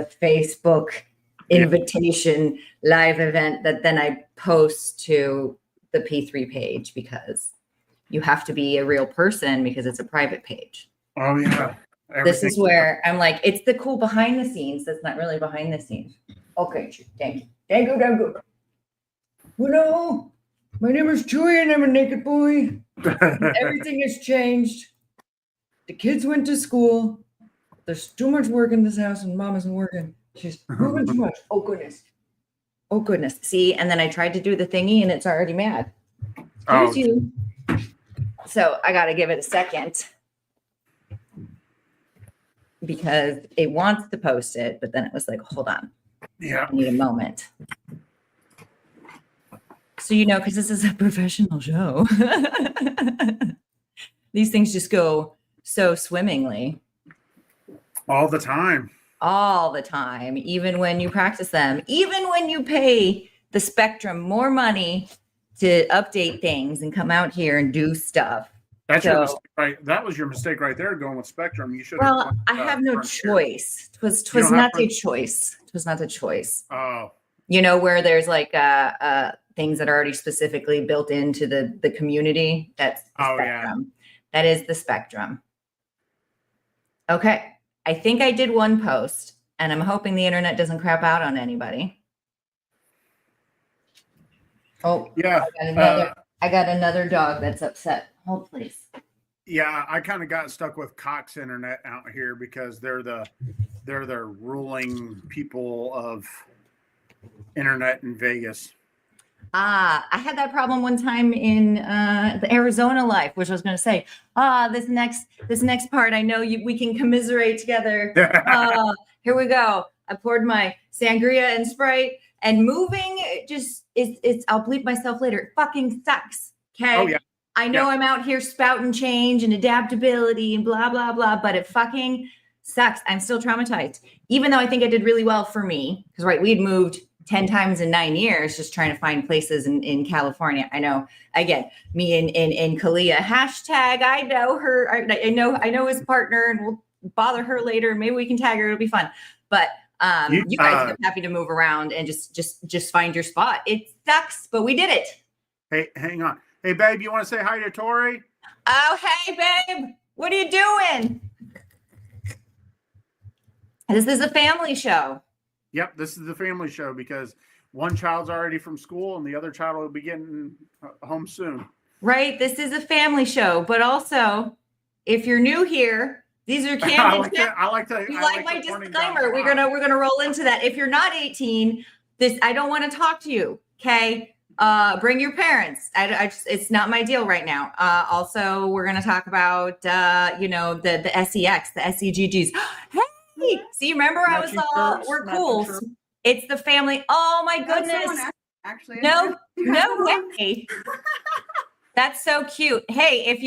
Facebook invitation live event that then I post to the P3 page because you have to be a real person because it's a private page. Oh yeah. This is where I'm like, it's the cool behind the scenes. That's not really behind the scenes. Okay, thank you. Thank you. Hello, my name is Troy and I'm a naked boy. Everything has changed. The kids went to school. There's too much work in this house and mom isn't working. She's moving too much. Oh goodness. Oh goodness. See, and then I tried to do the thingy and it's already mad. Here's you. So I got to give it a second because it wants to post it, but then it was like, hold on. Yeah. I need a moment. So, because this is a professional show. These things just go so swimmingly. All the time. All the time, even when you practice them, even when you pay the Spectrum more money to update things and come out here and do stuff. That's your mistake, right? That was your mistake right there, going with Spectrum. You should. Well, I have no choice. It was not a choice. It was not a choice. Oh. Where there's like things that are already specifically built into the community. That's the Spectrum. That is the Spectrum. Okay. I think I did one post, and I'm hoping the internet doesn't crap out on anybody. Oh, yeah. I got another dog that's upset. Hold, please. Yeah, I kind of got stuck with Cox Internet out here because they're the ruling people of internet in Vegas. I had that problem one time in the Arizona life, which I was going to say, this next part, I know we can commiserate together. Here we go. I poured my sangria and Sprite, and moving it's I'll bleep myself later. It fucking sucks. Okay. Oh, yeah. I know I'm out here spouting change and adaptability and blah, blah, blah, but it fucking sucks. I'm still traumatized, even though I think I did really well for me. Because we'd moved 10 times in 9 years, just trying to find places in California. I know, again, me in Kalia, hashtag, I know her. I know his partner, and we'll bother her later. Maybe we can tag her. It'll be fun. But you guys are happy to move around and just find your spot. It sucks, but we did it. Hey, hang on. Hey, babe, you want to say hi to Tori? Oh, hey, babe. What are you doing? This is a family show. Yep, this is the family show because one child's already from school and the other child will be getting home soon. Right. This is a family show, but also, if you're new here, these are candid. I like my disclaimer. We're gonna roll into that. If you're not 18, I don't want to talk to you. Okay. Bring your parents. It's not my deal right now. Also, we're going to talk about, the SEX, the SEGGs. Hey, see, remember I was we're cool. It's the family. Oh my goodness. Actually, no way. That's so cute. Hey, if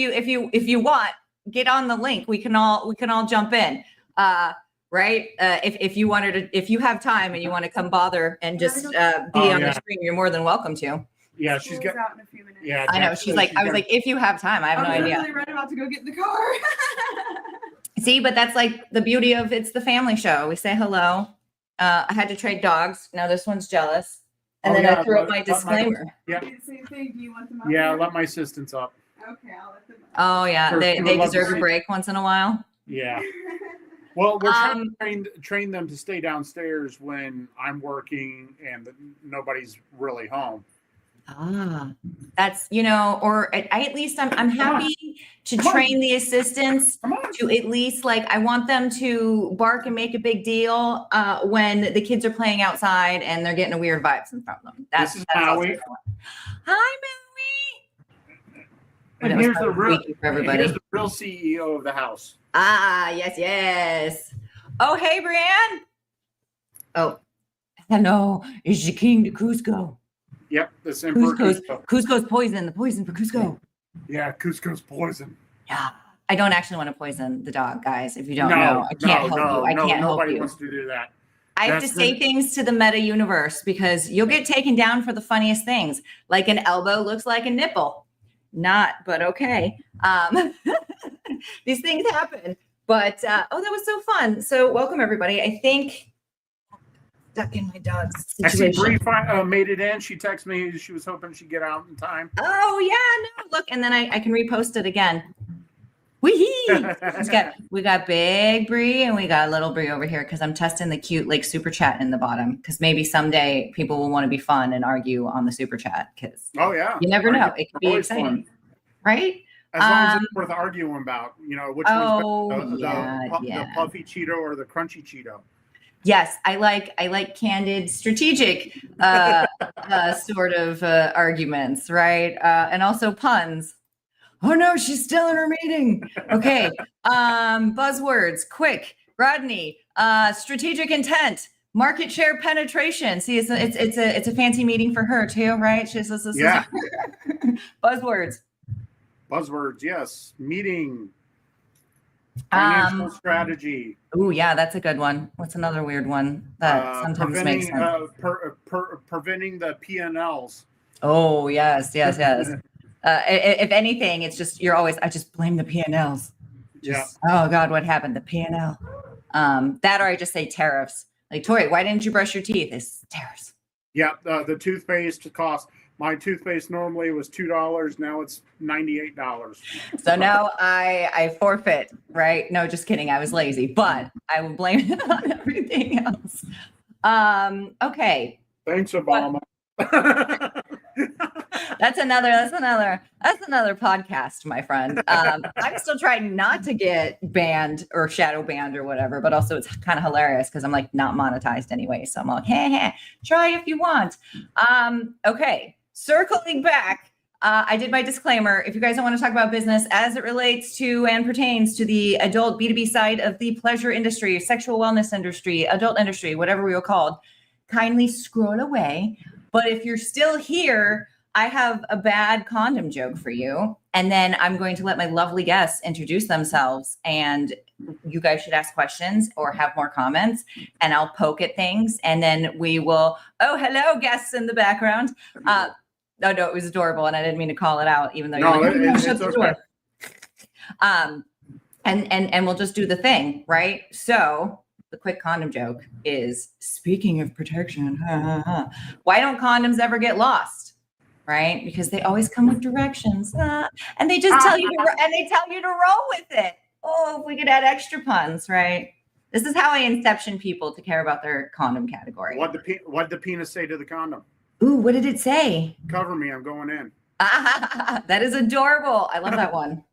you want, get on the link. We can all jump in. Right? If you have time and you want to come bother and just be on the stream, you're more than welcome to. Yeah, she's got out in a few minutes. Yeah, I know. I was like, if you have time, I have no idea. I'm really right about to go get in the car. See, but that's like the beauty of it's the family show. We say hello. I had to trade dogs. Now this one's jealous. And then I threw up my disclaimer. Yeah. Same thing. Do you want them up? Yeah, let my assistants up. Okay, I'll let them up. Oh yeah, they deserve a break once in a while. Yeah. Well, we're trying to train them to stay downstairs when I'm working and nobody's really home. That's, or at least I'm happy to train the assistants to at least I want them to bark and make a big deal when the kids are playing outside and they're getting a weird vibes in front of them. This is Maui. Hi, Maui. And here's the real CEO of the house. Yes. Oh, hey, Brianne. Oh, hello. It's the king to Cusco. Yep, the same for Cusco. Cusco's poison. The poison for Cusco. Yeah, Cusco's poison. Yeah. I don't actually want to poison the dog, guys. If you don't know, I can't help you. I can't help you. Nobody wants to do that. I have to say things to the meta universe because you'll get taken down for the funniest things. Like an elbow looks like a nipple. Not, but okay. These things happen. But, that was so fun. So welcome, everybody. I think stuck in my dog's I see Bree situation. made it in. She texted me. She was hoping she'd get out in time. Oh yeah, no, look, and then I can repost it again. Wee! We got big Bree and we got little Bree over here because I'm testing the cute like super chat in the bottom because maybe someday people will want to be fun and argue on the super chat because Oh yeah, you never know. It could be always exciting, fun. Right? As long as it's worth arguing about, you know, which one's better, the puffy Cheeto or the crunchy Cheeto. Yes, I like candid, strategic sort of arguments, right? And also puns. Oh no, she's still in her meeting. Okay. Buzzwords, quick. Rodney, strategic intent, market share penetration. See, it's a fancy meeting for her too, right? She's Yeah. Buzzwords. Buzzwords, yes. Meeting. Financial strategy. Oh yeah, that's a good one. What's another weird one that sometimes makes sense? Preventing the P&Ls. Oh yes. If anything, it's just I just blame the P&Ls. Yeah. Oh God, what happened? The P&L. That or I just say tariffs. Like Tori, why didn't you brush your teeth? It's tariffs. Yeah, the toothpaste cost. My toothpaste normally was $2. Now it's $98. So now I forfeit, right? No, just kidding. I was lazy, but I will blame it on everything else. Okay. Thanks, Obama. That's another podcast, my friend. I'm still trying not to get banned or shadow banned or whatever, but also it's kind of hilarious because I'm like not monetized anyway. So I'm like, hey, try if you want. Okay, circling back. I did my disclaimer. If you guys don't want to talk about business as it relates to and pertains to the adult B2B side of the pleasure industry, sexual wellness industry, adult industry, whatever we were called, kindly scroll away. But if you're still here, I have a bad condom joke for you. And then I'm going to let my lovely guests introduce themselves. And you guys should ask questions or have more comments. And I'll poke at things. And then we will, oh, hello, guests in the background. No, it was adorable. And I didn't mean to call it out, even though you're like, no, shut the door. And we'll just do the thing, right? So the quick condom joke is, speaking of protection, why don't condoms ever get lost? Right? Because they always come with directions, and they just tell you to roll with it. Oh, if we could add extra puns, right? This is how I inception people to care about their condom category. What did the penis say to the condom? Ooh, what did it say? Cover me, I'm going in. That is adorable. I love that one.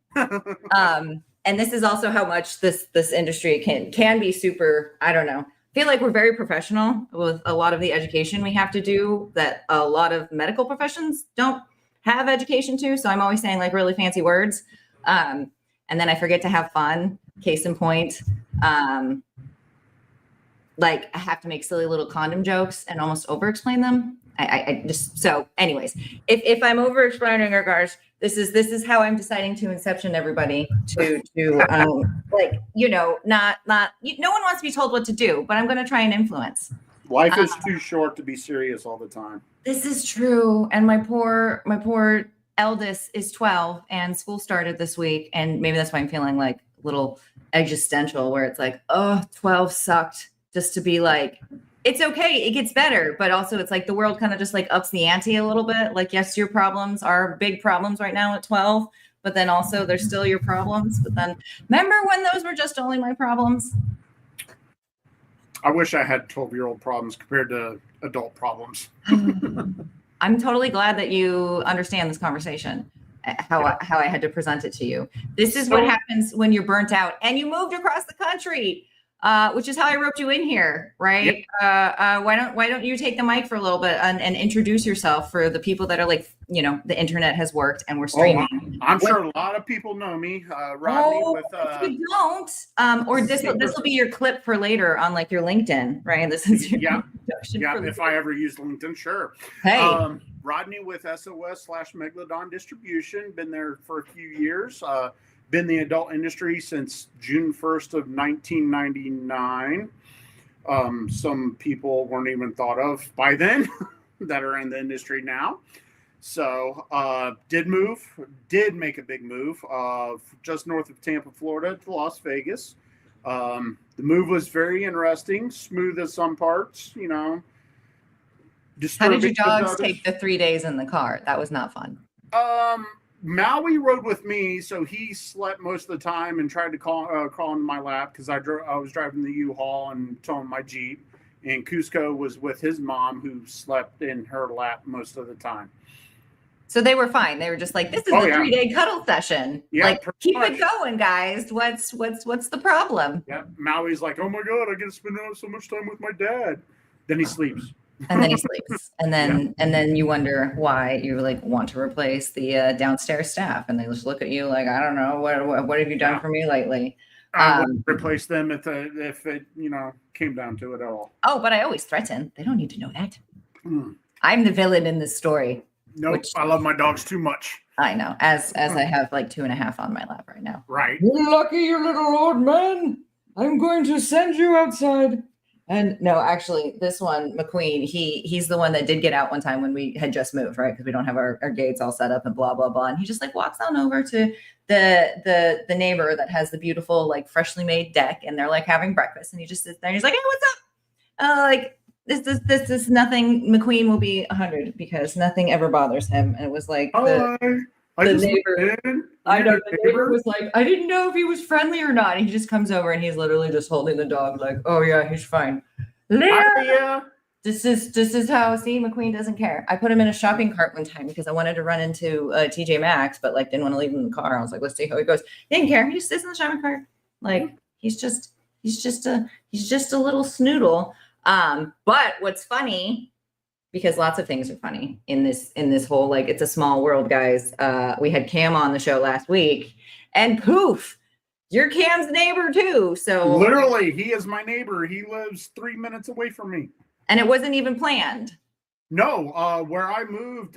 And this is also how much this industry can be super, I don't know. I feel like we're very professional with a lot of the education we have to do that a lot of medical professions don't have education to. So I'm always saying like really fancy words. And then I forget to have fun. Case in point, like I have to make silly little condom jokes and almost over-explain them. I just, so anyways, if I'm over-explaining our guys, this is how I'm deciding to inception everybody to like, you know, not no one wants to be told what to do, but I'm going to try and influence. Life is too short to be serious all the time. This is true. And my poor eldest is 12 and school started this week. And maybe that's why I'm feeling like a little existential where it's like, oh, 12 sucked, just to be like, it's okay. It gets better. But also it's like the world kind of just like ups the ante a little bit. Like, yes, your problems are big problems right now at 12, but then also they're still your problems. But then remember when those were just only my problems? I wish I had 12-year-old problems compared to adult problems. I'm totally glad that you understand this conversation, how I had to present it to you. This is what happens when you're burnt out and you moved across the country. Which is how I roped you in here, right? Yep. Why don't you take the mic for a little bit and introduce yourself for the people that are like, you know, the internet has worked and we're streaming. I'm sure a lot of people know me, Rodney. If you don't, or this will be your clip for later on like your LinkedIn, right? This is your introduction. Yeah. If I ever use LinkedIn, sure. Hey, Rodney with SOS/Megalodon Distribution. Been there for a few years. Been in the adult industry since June 1st of 1999. Some people weren't even thought of by then that are in the industry now. So did make a big move just north of Tampa, Florida to Las Vegas. The move was very interesting, smooth at some parts, How did your disturbing with dogs others. take the 3 days in the car? That was not fun. Maui rode with me, so he slept most of the time and tried to crawl in my lap because I was driving the U-Haul and towing my Jeep, and Cusco was with his mom, who slept in her lap most of the time. So they were fine. They were just like, this is Oh, a yeah. 3-day cuddle session. Yeah, like, pretty keep much. it going, guys. What's the problem? Yeah, Maui's like, oh my god, I get to spend so much time with my dad. Then he sleeps. And then he sleeps, and then you wonder why you like want to replace the downstairs staff, and they just look at you like, I don't know, what have you done for me lately? I would replace them if it came down to it at all. Oh, but I always threaten. They don't need to know that. Mm. I'm the villain in this story. Nope, I love my dogs too much. I know, as I have like 2.5 on my lap right now. Right. You're lucky, you little old man. I'm going to send you outside. And no, actually, this one, McQueen, he's the one that did get out one time when we had just moved, right? Because we don't have our gates all set up and blah, blah, blah. And he just like walks on over to the neighbor that has the beautiful, like freshly made deck, and they're like having breakfast. And he just sits there and he's like, hey, what's up? Like this is nothing. McQueen will be 100 because nothing ever bothers him. And it was like the neighbor was like, I didn't know if he was friendly or not. And he just comes over and he's literally just holding the dog like, oh yeah, he's fine. Yeah. This is how, see, McQueen doesn't care. I put him in a shopping cart one time because I wanted to run into TJ Maxx, but like didn't want to leave him in the car. I was like, let's see how he goes. He didn't care. He just sits in the shopping cart. Like he's just a little snoodle. But what's funny, because lots of things are funny in this whole, like, it's a small world, guys. We had Cam on the show last week, and poof, you're Cam's neighbor too. So literally, he is my neighbor. He lives 3 minutes away from me. And it wasn't even planned. No, where I moved,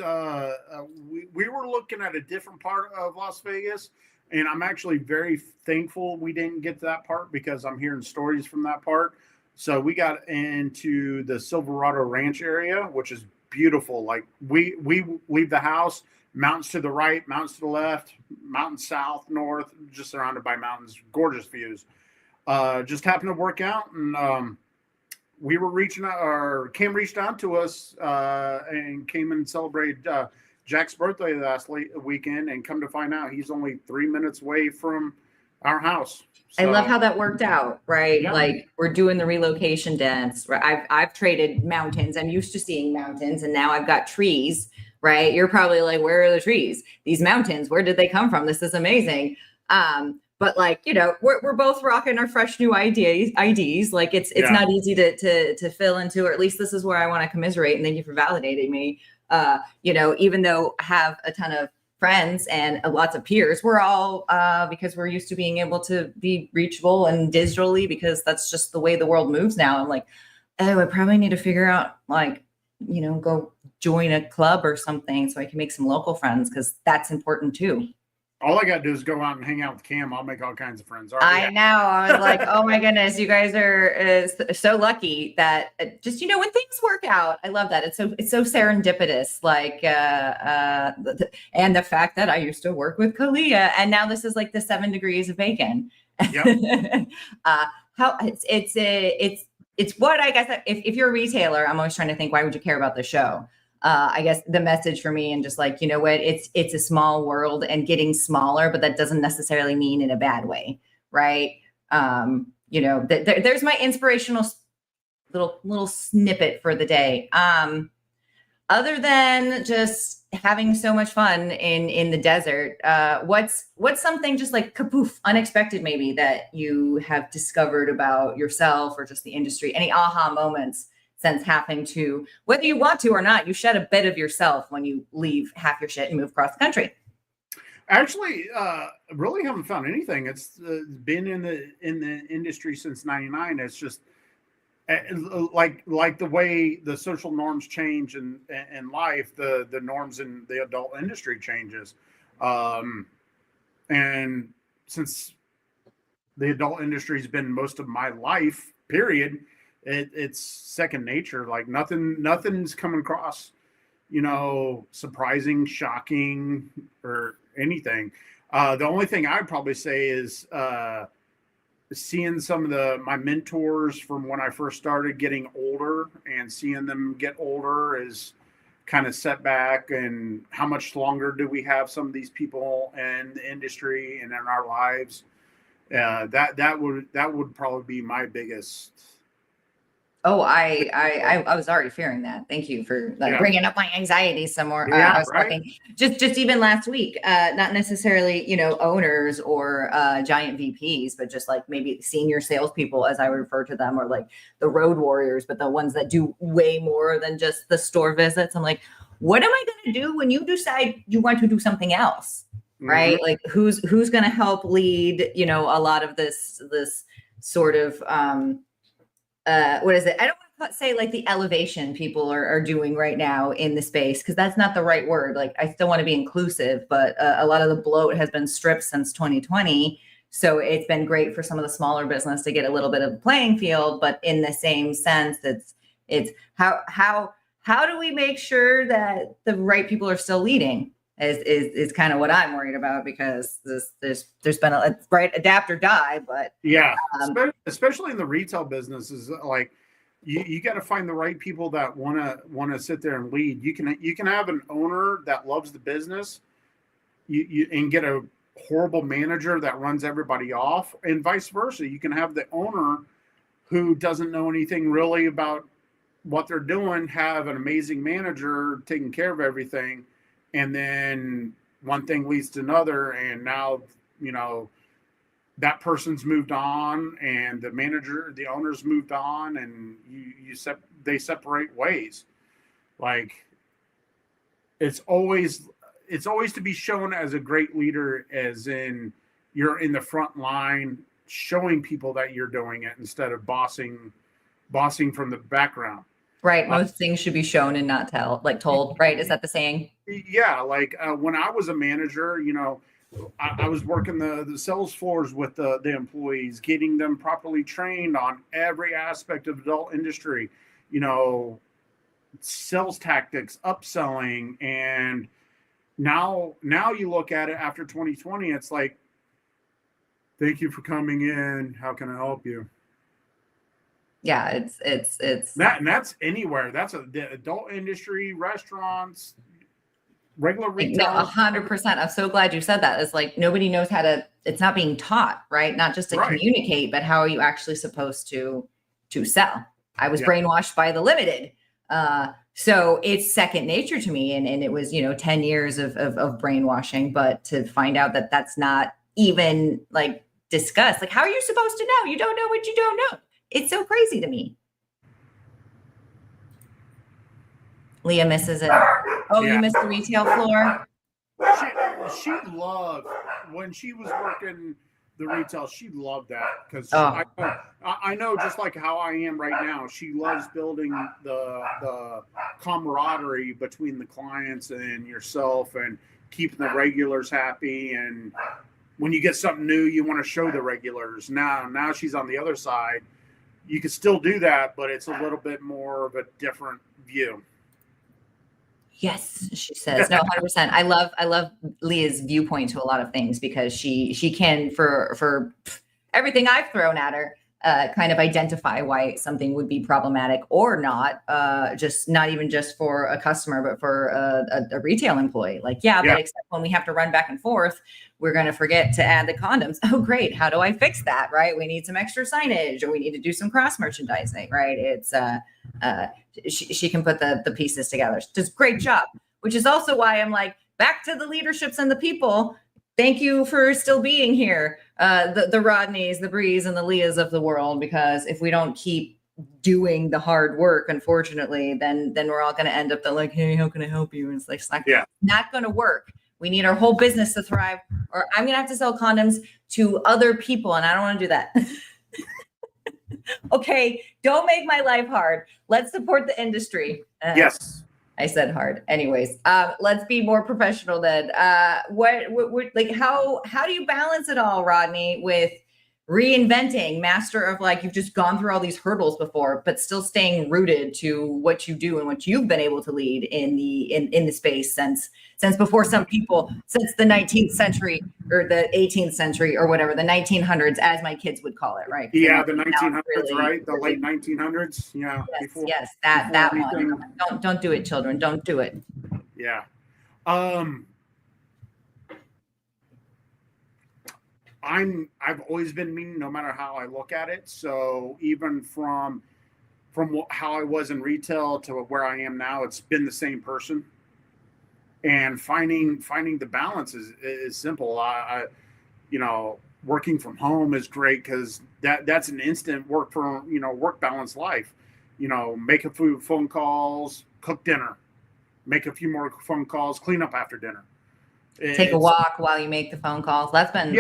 we were looking at a different part of Las Vegas, and I'm actually very thankful we didn't get to that part because I'm hearing stories from that part. So we got into the Silverado Ranch area, which is beautiful. Like we leave the house, mountains to the right, mountains to the left, mountains south, north, just surrounded by mountains, gorgeous views. Just happened to work out, and we were reaching out, or Cam reached out to us and came and celebrated Jack's birthday last weekend, and come to find out he's only 3 minutes away from our house. So, I love how that worked out, right? Yeah. Like we're doing the relocation dance. Right? I've traded mountains. I'm used to seeing mountains, and now I've got trees. Right? You're probably like, where are the trees? These mountains, where did they come from? This is amazing. But like, we're both rocking our fresh new IDs. Like it's not easy to fill into, or at least this is where I want to commiserate. And thank you for validating me. Even though I have a ton of friends and lots of peers, we're all because we're used to being able to be reachable and digitally, because that's just the way the world moves now. I'm like, oh, I probably need to figure out go join a club or something so I can make some local friends, because that's important too. All I got to do is go out and hang out with Cam. I'll make all kinds of friends. I know. I was like, oh my goodness, you guys are so lucky that just, when things work out. I love that. It's so serendipitous. Like, and the fact that I used to work with Kalia, and now this is like the 7 degrees of bacon. Yep. It's what, I guess, if you're a retailer, I'm always trying to think, why would you care about the show? I guess the message for me, and just like, it's a small world and getting smaller, but that doesn't necessarily mean in a bad way. Right. There's my inspirational little snippet for the day. Other than just having so much fun in the desert, what's something just like kapoof, unexpected maybe, that you have discovered about yourself or just the industry? Any aha moments since having to, whether you want to or not, you shed a bit of yourself when you leave half your shit and move across the country? Actually, really haven't found anything. It's been in the industry since '99. It's just like the way the social norms change in life, the norms in the adult industry changes. And since the adult industry has been most of my life, period, it's second nature. Like nothing's coming across, surprising, shocking, or anything. The only thing I'd probably say is seeing some of my mentors from when I first started getting older, and seeing them get older is kind of setback. And how much longer do we have some of these people in the industry and in our lives? That would probably be my biggest. Oh, I was already fearing that. Thank you for Yeah. bringing up my anxiety some more. Yeah, I was right. talking just even last week, not necessarily, owners or giant VPs, but just like maybe senior salespeople, as I refer to them, or like the road warriors, but the ones that do way more than just the store visits. I'm like, what am I going to do when you decide you want to do something else? Right? Mhm. Like who's going to help lead, a lot of this sort of, what is it? I don't want to say like the elevation people are doing right now in the space, because that's not the right word. Like I still want to be inclusive, but a lot of the bloat has been stripped since 2020. So it's been great for some of the smaller business to get a little bit of a playing field, but in the same sense, it's how do we make sure that the right people are still leading? Is kind of what I'm worried about, because there's been adapt or die, but Yeah, especially in the retail business, is like you got to find the right people that want to sit there and lead. You can have an owner that loves the business, and get a horrible manager that runs everybody off, and vice versa. You can have the owner who doesn't know anything really about what they're doing, have an amazing manager taking care of everything, and then one thing leads to another, and now that person's moved on, and the owner's moved on, and they separate ways. Like it's always to be shown as a great leader, as in you're in the front line showing people that you're doing it, instead of bossing from the background. right. Most things should be shown and not told, right? Is that the saying? Yeah. Like when I was a manager, I was working the sales floors with the employees, getting them properly trained on every aspect of adult industry, sales tactics, upselling. And now you look at it after 2020, it's like, thank you for coming in. How can I help you? Yeah, it's And that's anywhere. That's the adult industry, restaurants, regular retail. 100%. I'm so glad you said that. It's like nobody knows how to. It's not being taught, right? Not just to Right. communicate, but how are you actually supposed to sell? I was Yeah. brainwashed by the limited. So it's second nature to me, and it was 10 years of brainwashing. But to find out that that's not even like discussed, like how are you supposed to know? You don't know what you don't know. It's so crazy to me. Leah misses it. Oh, Yeah. you missed the retail floor? She loved when she was working the retail. She loved that, because Oh. I know, just like how I am right now. She loves building the camaraderie between the clients and yourself, and keeping the regulars happy. And when you get something new, you want to show the regulars. Now she's on the other side. You can still do that, but it's a little bit more of a different view. Yes, she says. No, 100%. I love Leah's viewpoint to a lot of things, because she can, for everything I've thrown at her, kind of identify why something would be problematic or not. Just not even just for a customer, but for a retail employee. Like, yeah, but except when we have to run back and forth, we're going to forget to add the condoms. Oh, great. How do I fix that? Right? We need some extra signage, or we need to do some cross merchandising. Right? It's she can put the pieces together. She does a great job, which is also why I'm like, back to the leaderships and the people. Thank you for still being here. The Rodneys, the Brees, and the Leahs of the world, because if we don't keep doing the hard work, unfortunately, then we're all going to end up like, hey, how can I help you? And it's like, it's not going to work. We need our whole business to thrive, or I'm going to have to sell condoms to other people. And I don't want to do that. Okay. Don't make my life hard. Let's support the industry. Yes. I said hard. Anyways, let's be more professional then. What like how do you balance it all, Rodney, with reinventing, master of like, you've just gone through all these hurdles before, but still staying rooted to what you do and what you've been able to lead in the space since before some people, since the 19th century or the 18th century or whatever, the 1900s, as my kids would call it, right? Yeah, the 1900s, really, right? The late 1900s. Yeah. Yes, that one. Don't do it, children. Don't do it. Yeah. I've always been mean, no matter how I look at it. So even from how I was in retail to where I am now, it's been the same person. And finding the balance is simple. I working from home is great because that's an instant work balance life. Make a few phone calls, cook dinner, make a few more phone calls, clean up after dinner. Take a walk while you make the phone calls. That's been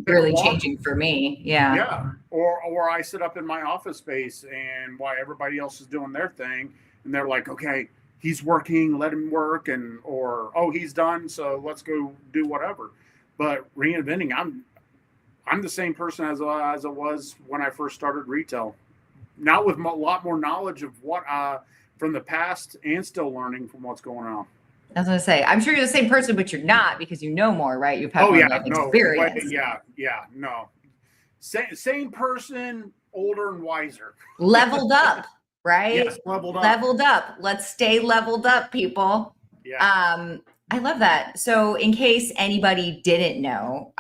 really changing for me. Yeah. Yeah. Or I sit up in my office space and while everybody else is doing their thing and they're like, okay, he's working, let him work, or he's done, so let's go do whatever. But reinventing, I'm the same person as I was when I first started retail. Now with a lot more knowledge of what from the past and still learning from what's going on. I was going to say, I'm sure you're the same person, but you're not because you know more, right? You've had more life experience. No. Same person, older and wiser. Leveled up, right? Yes, leveled up. Leveled up. Let's stay leveled up, people. Yeah. I love that. So in case anybody didn't know,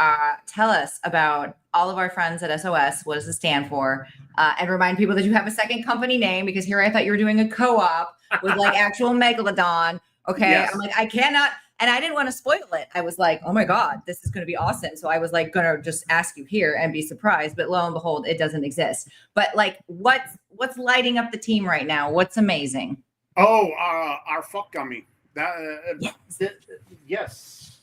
tell us about all of our friends at SOS. What does it stand for? And remind people that you have a second company name because here I thought you were doing a co-op with like actual Megalodon. Okay. Yes. I'm like, I cannot. And I didn't want to spoil it. I was like, oh my God, this is going to be awesome. So I was like, going to just ask you here and be surprised. But lo and behold, it doesn't exist. But like, what's lighting up the team right now? What's amazing? Oh, our fuck gummy. Yes.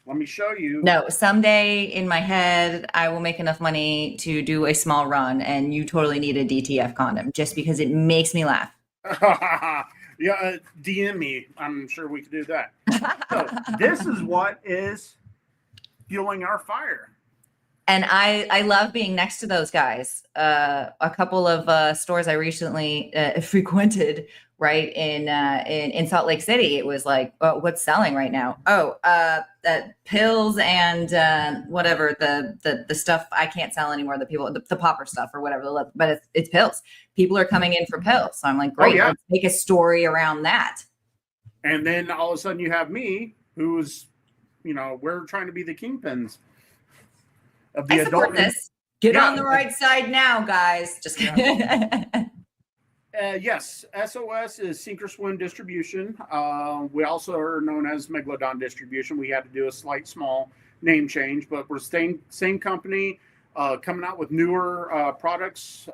Let me show you. No, someday in my head, I will make enough money to do a small run. And you totally need a DTF condom just because it makes me laugh. Yeah, DM me. I'm sure we could do that. So this is what is fueling our fire. And I love being next to those guys. A couple of stores I recently frequented, right in Salt Lake City. It was like, oh, what's selling right now? Oh, pills and whatever the stuff I can't sell anymore. The popper stuff or whatever. But it's pills. People are coming in for pills. So I'm like, great. Let's make a story around that. And then all of a sudden you have me, who's, we're trying to be the kingpins of the adult. Get on the right side now, guys. Just kidding. Yes, SOS is Sink or Swim Distribution. We also are known as Megalodon Distribution. We had to do a small name change, but we're same company, coming out with newer products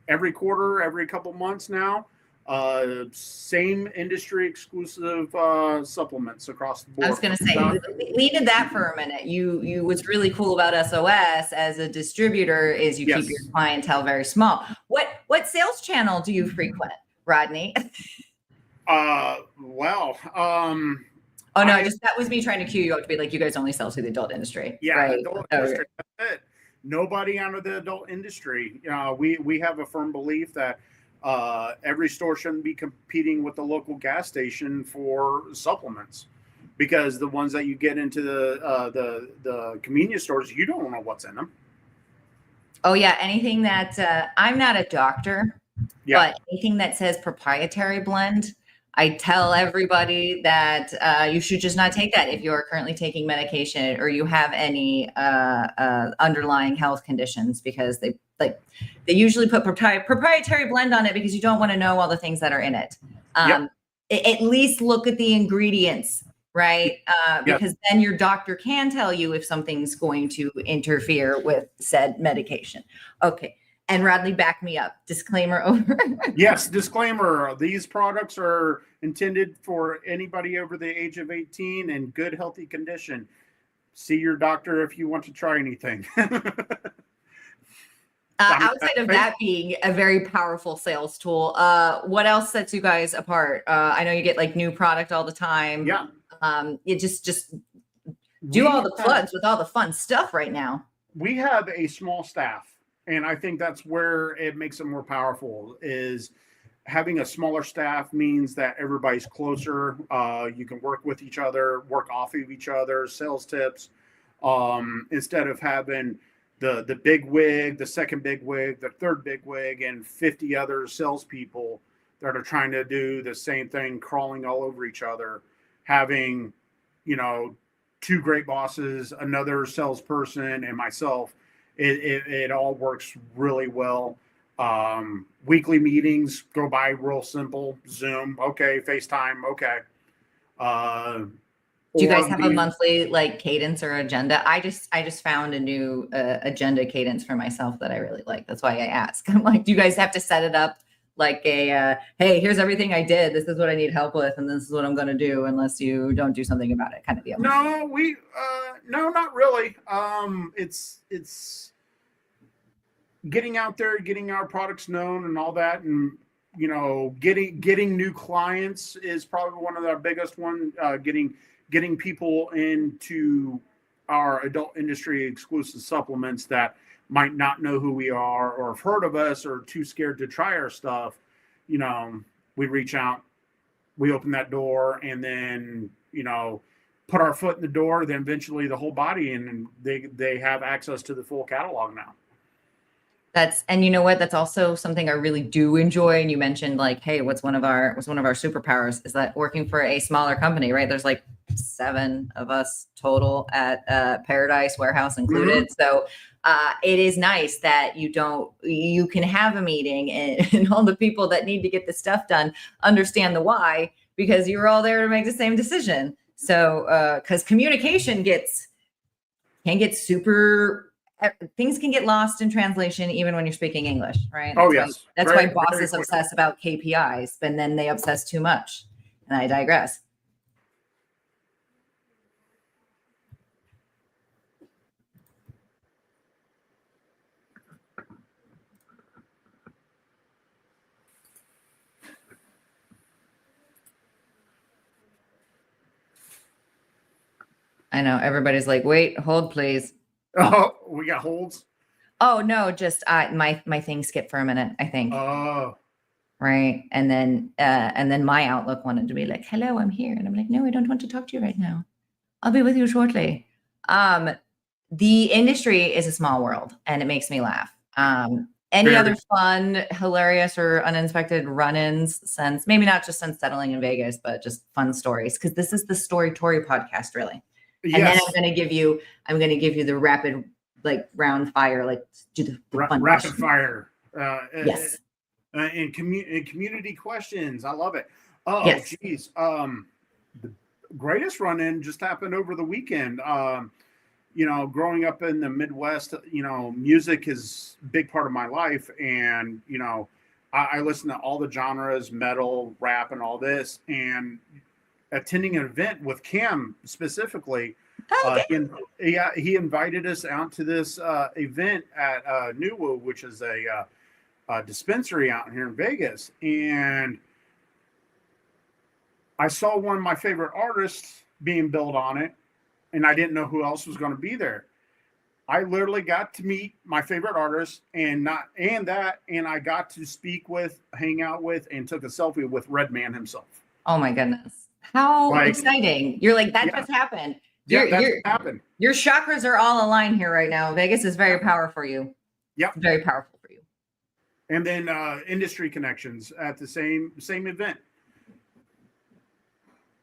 every quarter, every couple months now. Same industry exclusive supplements across the board. I was going to say, lean into that for a minute. You what's really cool about SOS as a distributor is you keep your clientele very small. What sales channel do you frequent, Rodney? Oh no, that was me trying to cue you up to be like, you guys only sell to the adult industry. Yeah, right? Adult industry. That's it. Nobody out of the adult industry. We have a firm belief that every store shouldn't be competing with the local gas station for supplements, because the ones that you get into the convenience stores, you don't know what's in them. Oh yeah, anything that I'm not a doctor, but anything that says proprietary blend, I tell everybody that you should just not take that if you are currently taking medication or you have any underlying health conditions, because they usually put proprietary blend on it because you don't want to know all the things that are in it. At least look at the ingredients, right? Because then your doctor can tell you if something's going to interfere with said medication. Okay. And Rodney, back me up. Disclaimer over. Yes, disclaimer. These products are intended for anybody over the age of 18 in good, healthy condition. See your doctor if you want to try anything. Outside of that being a very powerful sales tool, what else sets you guys apart? I know you get like new product all the time. Yeah. You just Do all the we plugs with all the fun stuff right now. we have a small staff, and I think that's where it makes it more powerful. Is having a smaller staff means that everybody's closer. You can work with each other, work off of each other, sales tips, instead of having the big wig, the second big wig, the third big wig, and 50 other salespeople that are trying to do the same thing, crawling all over each other. Having, two great bosses, another salesperson, and myself, it all works really well. Weekly meetings go by real simple. Zoom, okay. FaceTime, okay. Do you guys have a monthly cadence or agenda? I just found a new agenda cadence for myself that I really like. That's why I ask. I'm like, do you guys have to set it up like hey, here's everything I did. This is what I need help with, and this is what I'm going to do unless you don't do something about it, kind of deal. No, no, not really. It's getting out there, getting our products known and all that, and getting new clients is probably one of our biggest one. Getting people into our adult industry exclusive supplements that might not know who we are or have heard of us or too scared to try our stuff. We reach out, we open that door, and then, put our foot in the door, then eventually the whole body, and they have access to the full catalog now. And you know what? That's also something I really do enjoy. And you mentioned hey, what's one of our superpowers is that working for a smaller company, right? There's 7 of us total at Paradise Warehouse included. Mm-hmm. So it is nice that you can have a meeting and all the people that need to get the stuff done understand the why, because you're all there to make the same decision. So because communication can get super. Things can get lost in translation even when you're speaking English, right? That's why bosses obsess about KPIs, but then they obsess too much. And I digress. I know everybody's like, wait, hold, please. Oh, we got holds. Oh no, just my thing skipped for a minute, I think. Oh. Right. And then my Outlook wanted to be like, hello, I'm here. And I'm like, no, I don't want to talk to you right now. I'll be with you shortly. The industry is a small world and it makes me laugh. Any other fun, hilarious, or uninspected run-ins since settling in Vegas, but just fun stories? Because this is the Story Tori podcast, really. Yes. And then I'm going to give you the rapid, round fire, do the fun rapid question. Fire. Yes. And community questions. I love it. Oh, yes. Geez. The greatest run-in just happened over the weekend. Growing up in the Midwest, music is a big part of my life. And, I listen to all the genres, metal, rap, and all this. And attending an event with Cam specifically, he invited us out to this event at New Woo, which is a dispensary out here in Vegas. And I saw one of my favorite artists being billed on it, and I didn't know who else was going to be there. I literally got to meet my favorite artist and I got to speak with, hang out with, and took a selfie with Redman himself. Oh my goodness. How exciting. You're just happened. Happened. Your chakras are all aligned here right now. Vegas is very powerful for you. Yep. Very powerful for you. And then industry connections at the same event.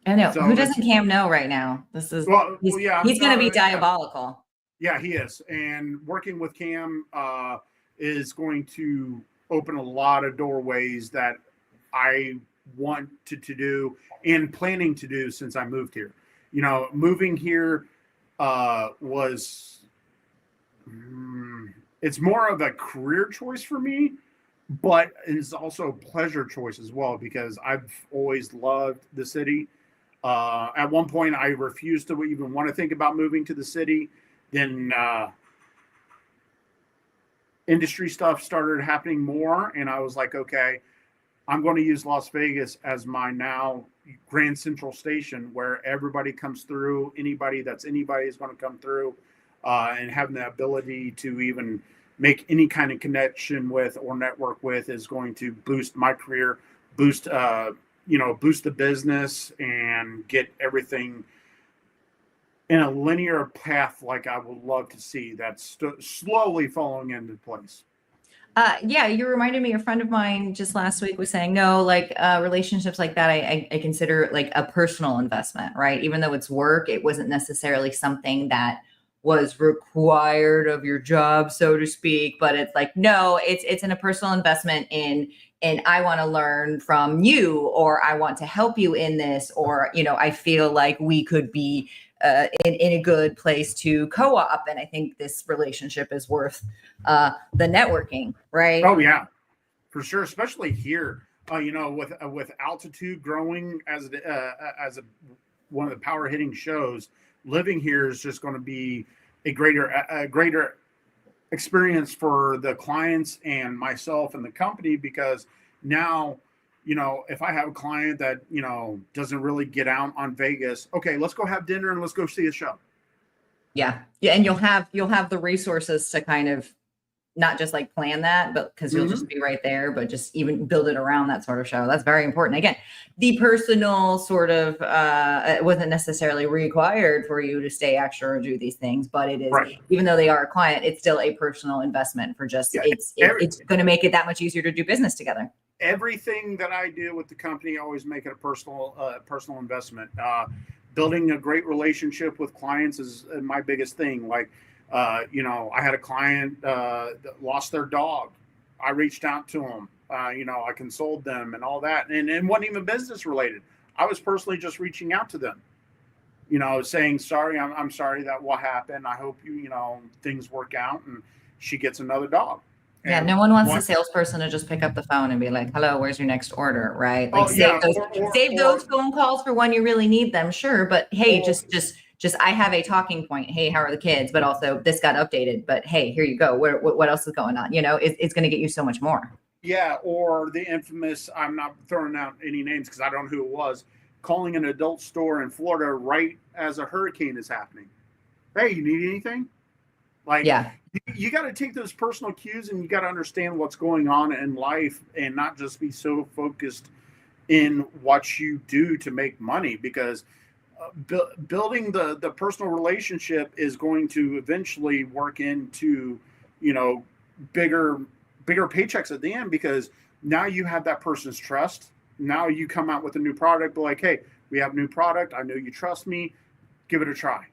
I know. So who doesn't Cam know right now? This is he's going to be diabolical. Yeah, he is. And working with Cam is going to open a lot of doorways that I want to do and planning to do since I moved here. Moving here was it's more of a career choice for me, but it's also a pleasure choice as well because I've always loved the city. At one point, I refused to even want to think about moving to the city. Then industry stuff started happening more, and I was like, okay, I'm going to use Las Vegas as my now Grand Central Station, where everybody comes through. Anybody is going to come through, and having the ability to even make any kind of connection with or network with is going to boost my career, boost the business, and get everything in a linear path like I would love to see. That's slowly falling into place. Yeah, you reminded me, a friend of mine just last week was saying, no, like relationships like that, I consider like a personal investment, right? Even though it's work, it wasn't necessarily something that was required of your job, so to speak. But it's like, no, it's in a personal investment and I want to learn from you, or I want to help you in this, or, I feel like we could be in a good place to co-op. And I think this relationship is worth the networking, right? Oh yeah, for sure. Especially here, with altitude growing as one of the power hitting shows, living here is just going to be a greater experience for the clients and myself and the company, because now, if I have a client that, doesn't really get out on Vegas, okay, let's go have dinner and let's go see a show. Yeah. And you'll have the resources to kind of not just like plan that, but because you'll just be right there, but just even build it around that sort of show. That's very important. Again, the personal sort of it wasn't necessarily required for you to stay extra or do these things, but it is, right. Even though they are a client, it's still a personal investment for just, it's going to make it that much easier to do business together. Everything that I do with the company, I always make it a personal investment. Building a great relationship with clients is my biggest thing. Like, I had a client that lost their dog. I reached out to them. I consoled them and all that. And it wasn't even business related. I was personally just reaching out to them, saying, sorry, I'm sorry that what happened. I hope things work out and she gets another dog. Yeah, and no one wants the salesperson to just pick up the phone and be like, hello, where's your next order, right? Like save those phone calls for when you really need them, sure. But hey, just I have a talking point. Hey, how are the kids? But also this got updated, but hey, here you go. What else is going on? It's going to get you so much more. Yeah, or the infamous, I'm not throwing out any names because I don't know who it was, calling an adult store in Florida right as a hurricane is happening. Hey, you need anything? Like, yeah. You got to take those personal cues and you got to understand what's going on in life and not just be so focused in what you do to make money, because building the personal relationship is going to eventually work into, bigger paychecks at the end, because now you have that person's trust. Now you come out with a new product, but like, hey, we have a new product. I know you trust me. Give it a try.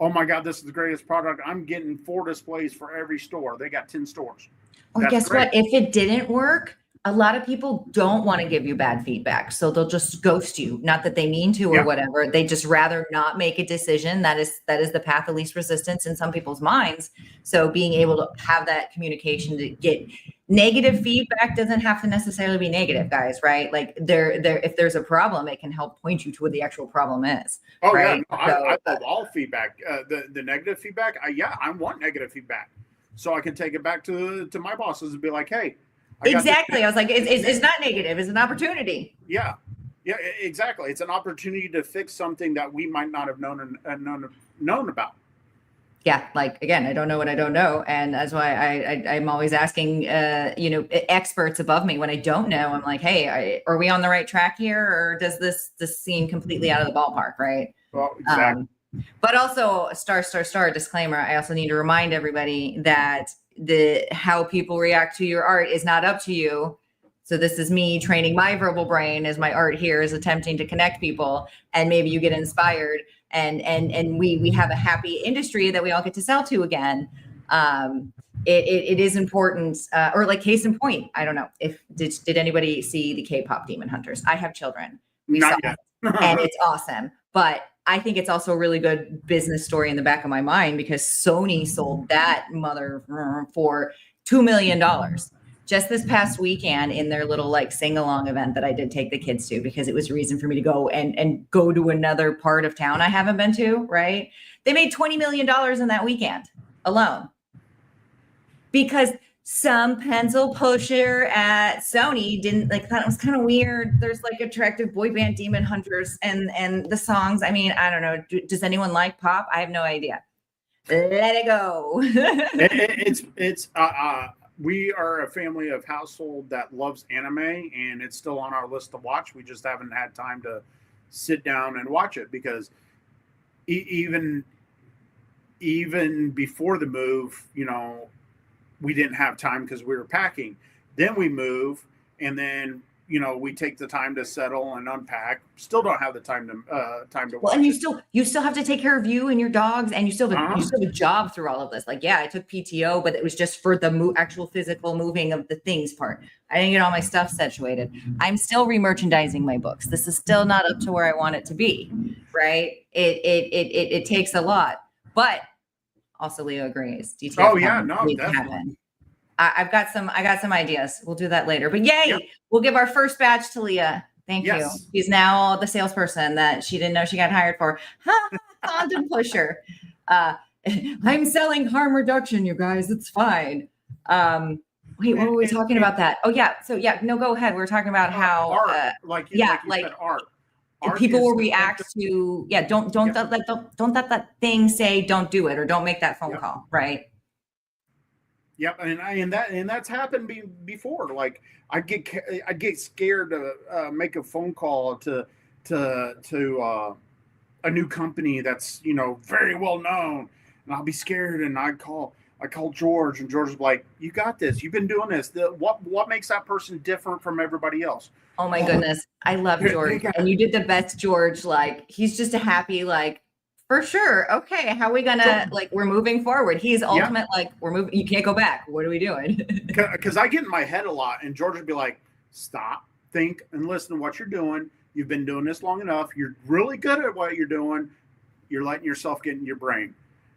Oh my God, this is the greatest product. I'm getting 4 displays for every store. They got 10 stores. Or guess what? If it didn't work, a lot of people don't want to give you bad feedback. So they'll just ghost you. Not that they mean to or whatever. They just rather not make a decision. That is the path of least resistance in some people's minds. So being able to have that communication to get negative feedback doesn't have to necessarily be negative, guys, right? Like if there's a problem, it can help point you to what the actual problem is. Oh, right? Yeah. No, I love all feedback. The negative feedback, I want negative feedback. So I can take it back to my bosses and be like, hey, exactly. I was like, it's not negative. It's an opportunity. Yeah, exactly. It's an opportunity to fix something that we might not have known about. Yeah. Like, again, I don't know what I don't know. And that's why I'm always asking, experts above me when I don't know. I'm like, hey, are we on the right track here? Or does this seem completely out of the ballpark? Right. Well, exactly. But also star disclaimer. I also need to remind everybody that how people react to your art is not up to you. So this is me training my verbal brain as my art here is attempting to connect people, and maybe you get inspired and we have a happy industry that we all get to sell to again. It is important, or like case in point, I don't know if did anybody see the K-pop Demon Hunters? I have children. Not yet. And it's awesome, but I think it's also a really good business story in the back of my mind, because Sony sold that mother for $2 million just this past weekend in their little like sing-along event that I did take the kids to, because it was a reason for me to go and go to another part of town I haven't been to, right? They made $20 million in that weekend alone, because some pencil pusher at Sony didn't like, thought it was kind of weird. There's like attractive boy band demon hunters and the songs. I mean, I don't know. Does anyone like pop? I have no idea. Let it go. We are a family of household that loves anime, and it's still on our list to watch. We just haven't had time to sit down and watch it because even before the move, you know, we didn't have time because we were packing. Then we move, and then, you know, we take the time to settle and unpack. Still don't have the time to Well, watch. and it. you still have to take care of you and your dogs, and you still have a job through all of this. Like, yeah, I took PTO, but it was just for the actual physical moving of the things part. I didn't get all my stuff situated. I'm still remerchandising my books. This is still not up to where I want it to be, right? It takes a lot, but also Leo agrees. Details Oh yeah, no, definitely. I got some ideas. We'll do that later. But yay, Yep. We'll give our first batch to Leah. Thank Yes. you. She's now the salesperson that she didn't know she got hired for. Condom pusher. I'm selling harm reduction, you guys. It's fine. Wait, what were we talking about that? Oh yeah. So yeah, no, go ahead. We were talking about how art, like you said, art. People will react to don't let that thing say don't do it or don't make that phone call, right? Yep, and that's happened before. Like I get scared to make a phone call to a new company that's, you know, very well known, and I'll be scared, and I call George, and George is like, "You got this. You've been doing this. What makes that person different from everybody else?" Oh my goodness, I love George, and you did the best, George. Like he's just a happy like. For sure. Okay. How are we gonna we're moving forward? He's ultimate we're moving. You can't go back. What are we doing? Because I get in my head a lot, and George would be like, "Stop, think, and listen to what you're doing. You've been doing this long enough. You're really good at what you're doing. You're letting yourself get in your brain."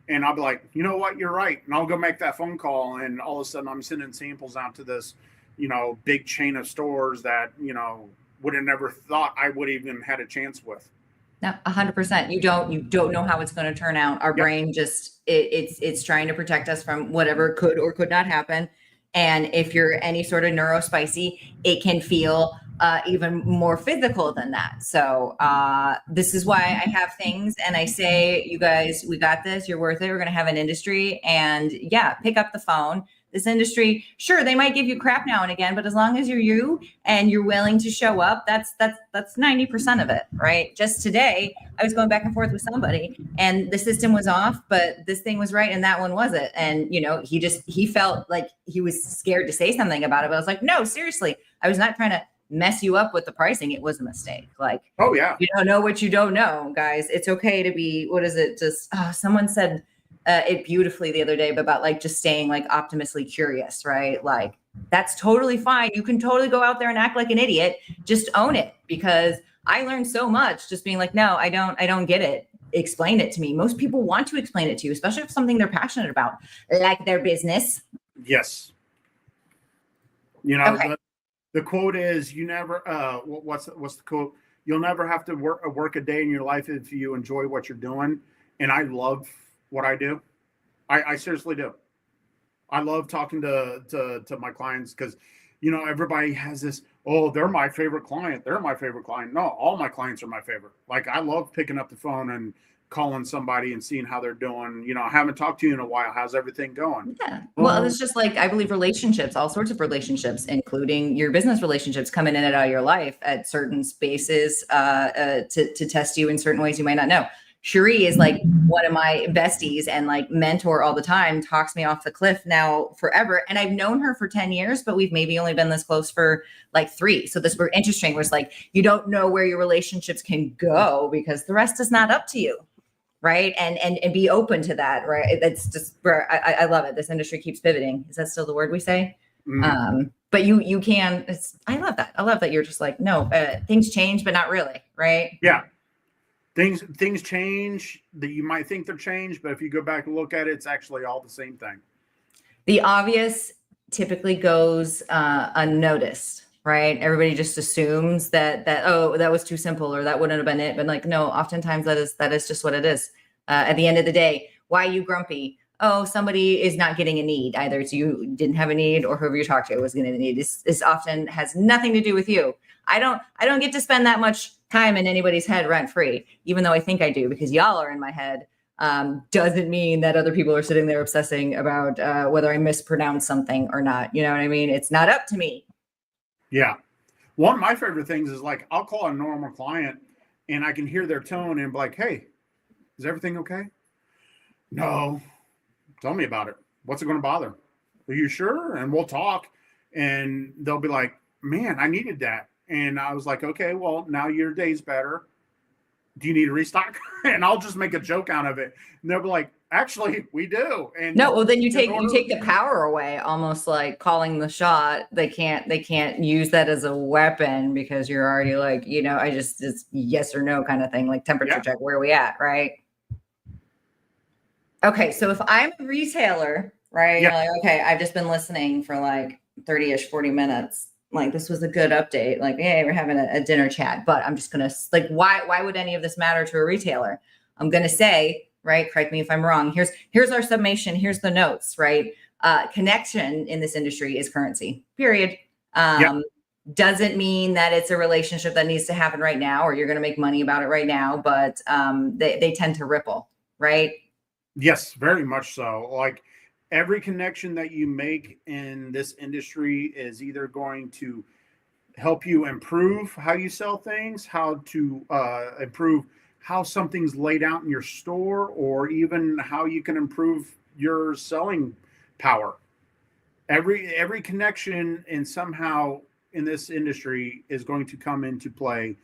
And I'll be like, "You know what? You're right." And I'll go make that phone call, and all of a sudden I'm sending samples out to this, you know, big chain of stores that, you know, would have never thought I would even had a chance with. No, 100%. You don't know how it's going to turn out. Our brain just it's trying to protect us from whatever could or could not happen. And if you're any sort of neurospicy, it can feel even more physical than that. So this is why I have things, and I say, you guys, we got this. You're worth it. We're going to have an industry, and yeah, pick up the phone. This industry, sure, they might give you crap now and again, but as long as you're you and you're willing to show up, that's 90% of it, right? Just today, I was going back and forth with somebody, and the system was off, but this thing was right, and that one wasn't. And you know, he felt like he was scared to say something about it, but I was like, no, seriously, I was not trying to mess you up with the pricing. It was a mistake. Like, oh yeah, you don't know what you don't know, guys. It's okay to be. What is it? Just someone said. It beautifully the other day about like just staying like optimistically curious, right? Like that's totally fine. You can totally go out there and act like an idiot. Just own it, because I learned so much just being like, no, I don't get it. Explain it to me. Most people want to explain it to you, especially if something they're passionate about, like their business. Yes. You know, Okay. the quote is, you never, what's the quote? You'll never have to work a day in your life if you enjoy what you're doing. And I love what I do. I seriously do. I love talking to my clients, because, you know, everybody has this, oh, they're my favorite client. They're my favorite client. No, all my clients are my favorite. Like, I love picking up the phone and calling somebody and seeing how they're doing. You know, I haven't talked to you in a while. How's everything going? Yeah. Well, it's just like, I believe relationships, all sorts of relationships, including your business relationships, come in and out of your life at certain spaces to test you in certain ways you might not know. Cherie is like one of my besties and like mentor all the time, talks me off the cliff now forever. And I've known her for 10 years, but we've maybe only been this close for like 3. So this were interesting was like, you don't know where your relationships can go because the rest is not up to you. Right. And be open to that. Right. That's just where I love it. This industry keeps pivoting. Is that still the word we say? Mm. But you can, I love that. I love that you're just like, no, things change, but not really. Right. Yeah. Things change that you might think they're changed, but if you go back and look at it, it's actually all the same thing. The obvious typically goes unnoticed, right? Everybody just assumes that oh, that was too simple or that wouldn't have been it. But like, no, oftentimes that is just what it is. At the end of the day, why are you grumpy? oh, somebody is not getting a need. Either it's you didn't have a need or whoever you talked to was getting a need. This often has nothing to do with you. I don't get to spend that much time in anybody's head rent free, even though I think I do because y'all are in my head. Doesn't mean that other people are sitting there obsessing about whether I mispronounce something or not. You know what I mean? It's not up to me. Yeah. One of my favorite things is like, I'll call a normal client and I can hear their tone and be like, hey, is everything okay? No. Tell me about it. What's it going to bother? Are you sure? And we'll talk. And they'll be like, man, I needed that. And I was like, okay, well, now your day's better. Do you need a restock? And I'll just make a joke out of it. And they'll be like, actually, we do. And no, well, then you take the power away, almost like calling the shot. They can't use that as a weapon because you're already like, it's yes or no kind of thing, like temperature check. Where are we at, right? Okay, so if I'm a retailer, right? Yeah. Like, okay, I've just been listening for like 30-ish, 40 minutes. Like, this was a good update. Like, hey, we're having a dinner chat, but I'm just going to like, why would any of this matter to a retailer? I'm going to say, right, correct me if I'm wrong. Here's our summation. Here's the notes, right? Connection in this industry is currency, period. Doesn't mean that it's a relationship that needs to happen right now, or you're going to make money about it right now, but they tend to ripple, right? Yes, very much so. Like, every connection that you make in this industry is either going to help you improve how you sell things, how to improve how something's laid out in your store, or even how you can improve your selling power. Every connection and somehow in this industry is going to come into play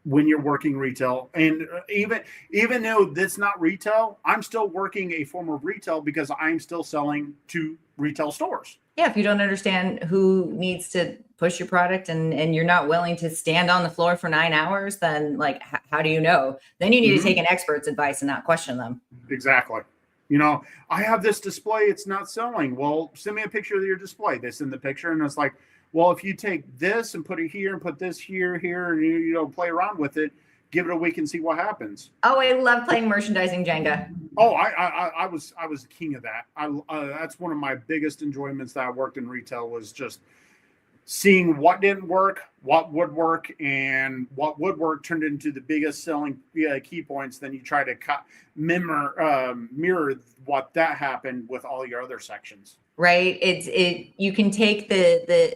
when you're working retail. And even though that's not retail, I'm still working a form of retail because I'm still selling to retail stores. Yeah, if you don't understand who needs to push your product and you're not willing to stand on the floor for 9 hours, then like, how do you know? Then you need to take an expert's advice and not question them. Exactly. I have this display, it's not selling. Well, send me a picture of your display. They send the picture and it's like, well, if you take this and put it here and put this here, and you play around with it, give it a week and see what happens. Oh, I love playing merchandising Jenga. Oh, I was king of that. That's one of my biggest enjoyments that I worked in retail, was just seeing what didn't work, what would work, and what would work turned into the biggest selling key points. Then you try to mirror what that happened with all your other sections. Right. You can take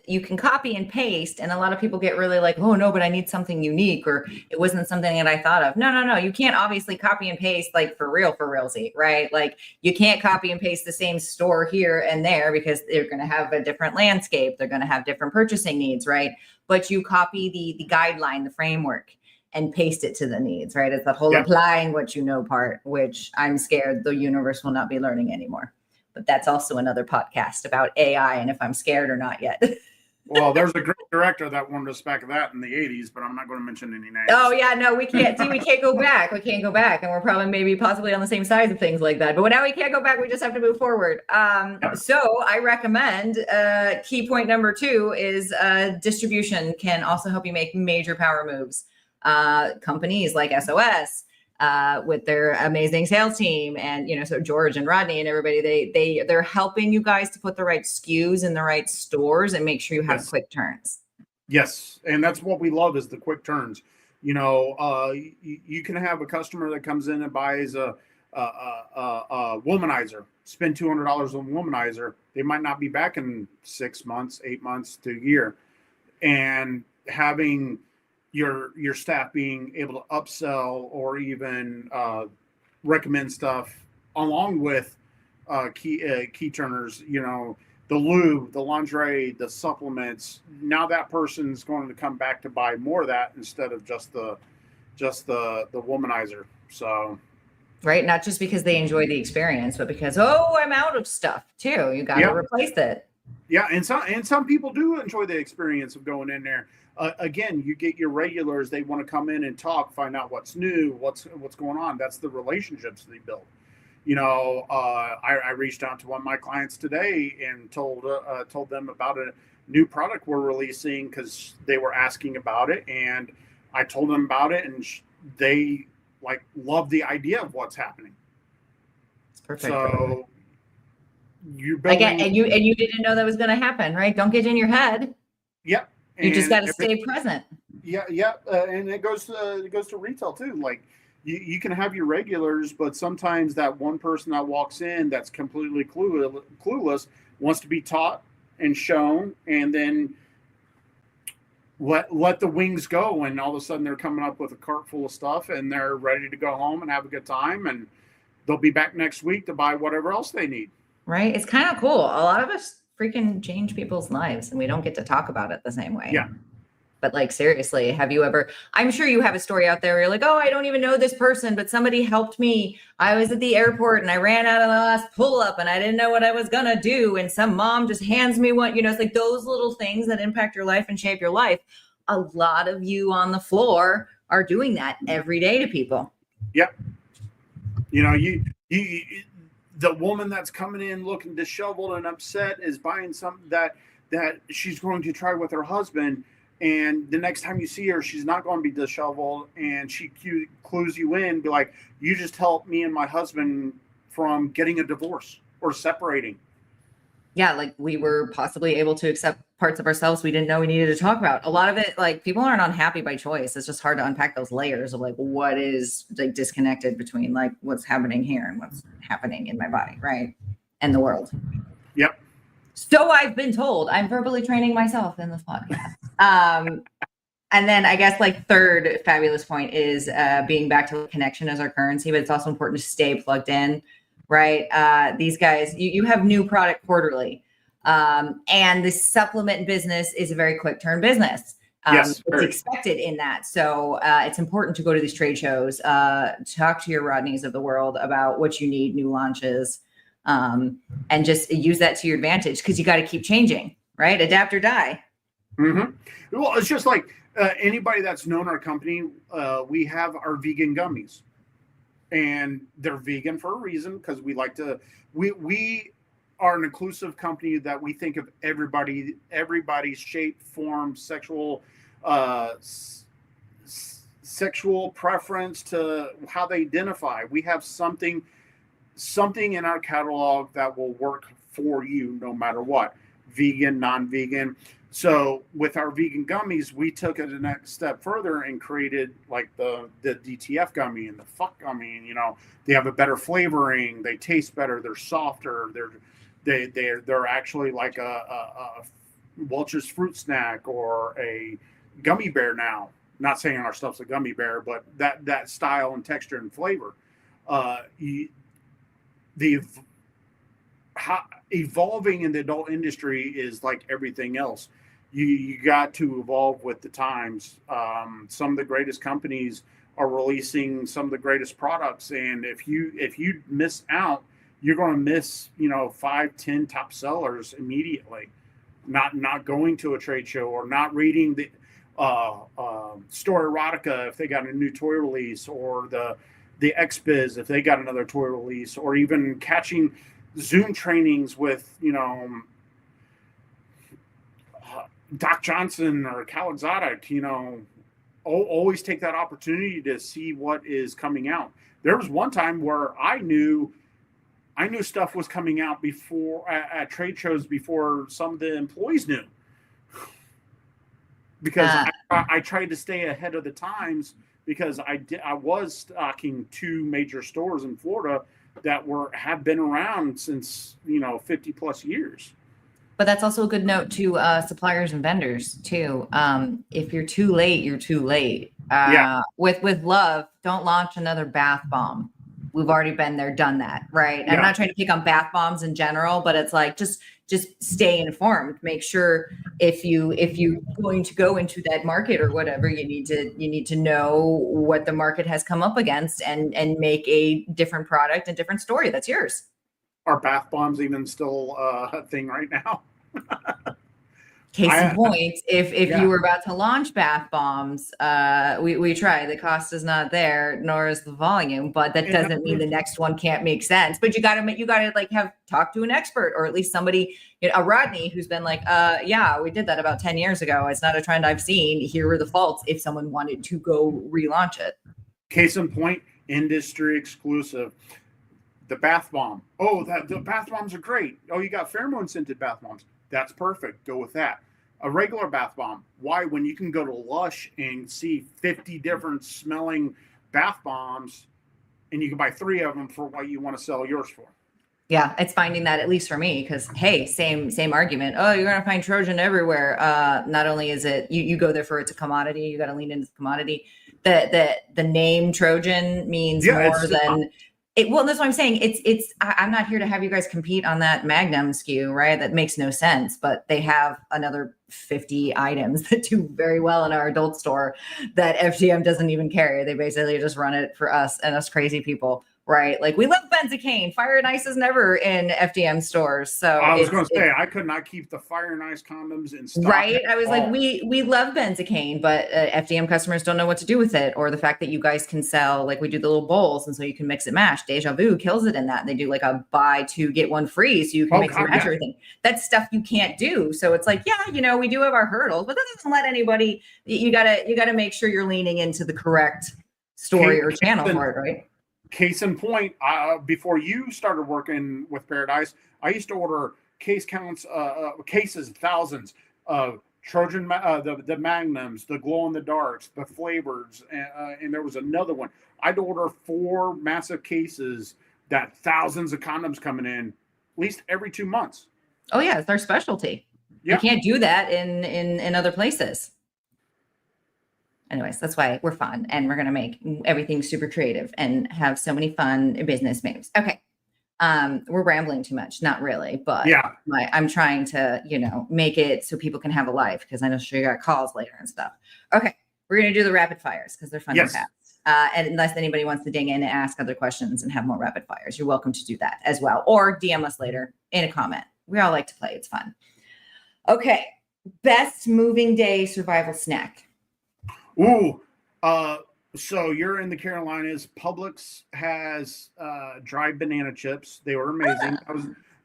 you can copy and paste, and a lot of people get really like, oh no, but I need something unique, or it wasn't something that I thought of. No. You can't obviously copy and paste like for realsy, right? Like, you can't copy and paste the same store here and there because they're going to have a different landscape. They're going to have different purchasing needs, right? But you copy the guideline, the framework, and paste it to the needs, right? It's the whole applying what you know part, which I'm scared the universe will not be learning anymore. But that's also another podcast about AI and if I'm scared or not yet. Well, there's a great director that warned us back of that in the 80s, but I'm not going to mention any names. Oh, yeah, no, we can't. See, we can't go back. We can't go back. And we're probably possibly on the same side of things like that. But now we can't go back. We just have to move forward. So I recommend key point number 2 is distribution can also help you make major power moves. Companies like SOS, with their amazing sales team, and so George and Rodney and everybody, they're helping you guys to put the right SKUs in the right stores and make sure you have quick turns. Yes, and that's what we love, is the quick turns. You can have a customer that comes in and buys a womanizer, spend $200 on womanizer. They might not be back in 6 months, 8 months to a year, and having your staff being able to upsell or even recommend stuff along with key turners, the lube, the lingerie, the supplements. Now that person's going to come back to buy more of that instead of just the womanizer. So, right, not just because they enjoy the experience, but because I'm out of stuff too. You got to replace it. Yeah, and some people do enjoy the experience of going in there. Again, you get your regulars; they want to come in and talk, find out what's new, what's going on. That's the relationships they build. I reached out to one of my clients today and told them about a new product we're releasing because they were asking about it, and I told them about it, and they love the idea of what's happening. Perfect. So you're Again, building. and you didn't know that was going to happen, right? Don't get in your head. Yep. You just And got to stay present. Yeah, yeah, and it goes to retail too. Like you can have your regulars, but sometimes that one person that walks in that's completely clueless wants to be taught and shown, and then let the wings go, and all of a sudden they're coming up with a cart full of stuff, and they're ready to go home and have a good time, and they'll be back next week to buy whatever else they need. Right? It's kind of cool. A lot of us freaking change people's lives, and we don't get to talk about it the same way. Yeah. But like, seriously, have you ever, I'm sure you have a story out there where you're like, oh, I don't even know this person, but somebody helped me. I was at the airport and I ran out of the last pull up and I didn't know what I was going to do. And some mom just hands me one, it's like those little things that impact your life and shape your life. A lot of you on the floor are doing that every day to people. Yep. You the woman that's coming in looking disheveled and upset is buying something that she's going to try with her husband. And the next time you see her, she's not going to be disheveled, and she clues you in, be like, you just helped me and my husband from getting a divorce or separating. Yeah, like we were possibly able to accept parts of ourselves we didn't know we needed to talk about. A lot of it, like people aren't unhappy by choice. It's just hard to unpack those layers of like what is like disconnected between like what's happening here and what's happening in my body, right? And the world. Yep. So I've been told. I'm verbally training myself in this podcast. And then I guess like third fabulous point is being back to connection as our currency, but it's also important to stay plugged in, right? These guys, you have new product quarterly. And the supplement business is a very quick turn business. Yes, it's expected in that. So it's important to go to these trade shows, talk to your Rodneys of the world about what you need, new launches, and just use that to your advantage because you got to keep changing, right? Adapt or die. Mm-hmm. Well, it's just like anybody that's known our company, we have our vegan gummies, and they're vegan for a reason because we like to. We are an inclusive company that we think of everybody's shape, form, sexual preference to how they identify. We have something in our catalog that will work for you no matter what, vegan, non-vegan. So with our vegan gummies, we took it the next step further and created like the DTF gummy and the fuck gummy. And, they have a better flavoring. They taste better. They're softer. They're actually like a Welch's fruit snack or a gummy bear now. Not saying our stuff's a gummy bear, but that style and texture and flavor. Evolving in the adult industry is like everything else. You got to evolve with the times. Some of the greatest companies are releasing some of the greatest products, and if you miss out, you're going to miss 5-10 top sellers immediately. Not going to a trade show or not reading the Store Erotica if they got a new toy release, or the XBiz if they got another toy release, or even catching Zoom trainings with Doc Johnson or Cal Exotic. Always take that opportunity to see what is coming out. There was one time where I knew stuff was coming out before at trade shows before some of the employees knew, because I tried to stay ahead of the times, because I was stocking 2 major stores in Florida that have been around since 50 plus years. But that's also a good note to suppliers and vendors too. If you're too late, you're too late. With love, don't launch another bath bomb. We've already been there, done that, right? Yeah. I'm not trying to pick on bath bombs in general, but it's like just stay informed. Make sure if you're going to go into that market or whatever, you need to know what the market has come up against and make a different product and different story that's yours. Are bath bombs even still a thing right now? Case in point, if you were about to launch bath bombs, we try. The cost is not there, nor is the volume, but that doesn't mean the next one can't make sense. But you got to like have talk to an expert, or at least somebody, a Rodney who's been like, yeah, we did that about 10 years ago. It's not a trend I've seen. Here were the faults if someone wanted to go relaunch it. Case in point, industry exclusive. The bath bomb. Oh, the bath bombs are great. Oh, you got pheromone scented bath bombs. That's perfect. Go with that. A regular bath bomb. Why? When you can go to Lush and see 50 different smelling bath bombs, and you can buy 3 of them for what you want to sell yours for. Yeah, it's finding that, at least for me, because hey, same argument. Oh, you're gonna find Trojan everywhere. Not only is it you go there for it's a commodity, you got to lean into the commodity. The name Trojan means more than it. Well, that's what I'm saying. I'm not here to have you guys compete on that Magnum SKU, right? That makes no sense. But they have another 50 items that do very well in our adult store that FGM doesn't even carry. They basically just run it for us and us crazy people. Right. Like, we love benzocaine. Fire and Ice is never in FDM stores. So I was going to say, I could not keep the Fire and Ice condoms in stock. Right. I was like, we love benzocaine, but FDM customers don't know what to do with it. Or the fact that you guys can sell, like, we do the little bowls. And so you can mix it match. Deja Vu kills it in that. They do like a buy 2 get 1 free. So you can mix and match everything. That's stuff you can't do. So it's like, yeah, we do have our hurdles, but that doesn't let anybody, you gotta make sure you're leaning into the correct story or channel for it, right? Case in point, before you started working with Paradise, I used to order case counts, cases, thousands of Trojan, the Magnums, the glow in the darks, the flavors, and there was another one. I'd order 4 massive cases, that thousands of condoms coming in, at least every 2 months. Oh yeah, it's their specialty. Yeah. You can't do that in other places. Anyways, that's why we're fun, and we're going to make everything super creative and have so many fun business names. Okay. We're rambling too much. Not really, but yeah, I'm trying to, make it so people can have a life, because I know sure you got calls later and stuff. Okay. We're going to do the rapid fires because they're fun and fast. And unless anybody wants to ding in and ask other questions and have more rapid fires, you're welcome to do that as well. Or DM us later in a comment. We all like to play. It's fun. Okay. Best moving day survival snack. Ooh, so you're in the Carolinas. Publix has dried banana chips. They were amazing.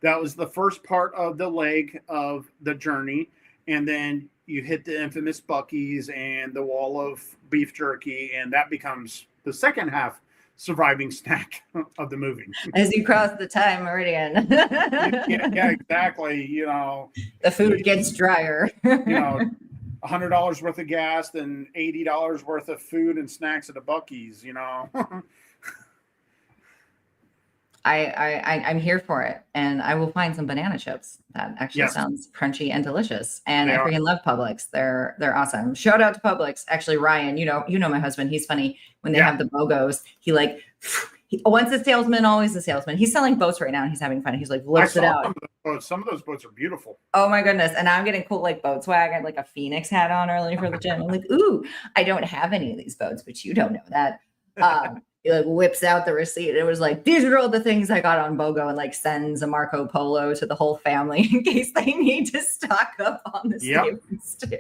That was the first part of the leg of the journey, and then you hit the infamous Buc-ee's and the wall of beef jerky, and that becomes the second half surviving snack of the movie. As you cross the time meridian. yeah, exactly. The food gets drier. $100 worth of gas and $80 worth of food and snacks at a Buc-ee's, I'm here for it, and I will find some banana chips. That actually sounds crunchy and delicious. And I freaking love Publix. They're awesome. Shout out to Publix. Actually, Ryan, you know my husband. He's funny when they have the BOGOs. He once a salesman, always a salesman. He's selling boats right now, and he's having fun. He's like, lifts it out. Some of those boats are beautiful. Oh my goodness. And I'm getting cool like boat swag. I had like a Phoenix hat on early for the gym. I'm like, ooh, I don't have any of these boats, but you don't know that. He like whips out the receipt. It was like, these are all the things I got on BOGO, and like sends a Marco Polo to the whole family in case they need to stock up on the staples too.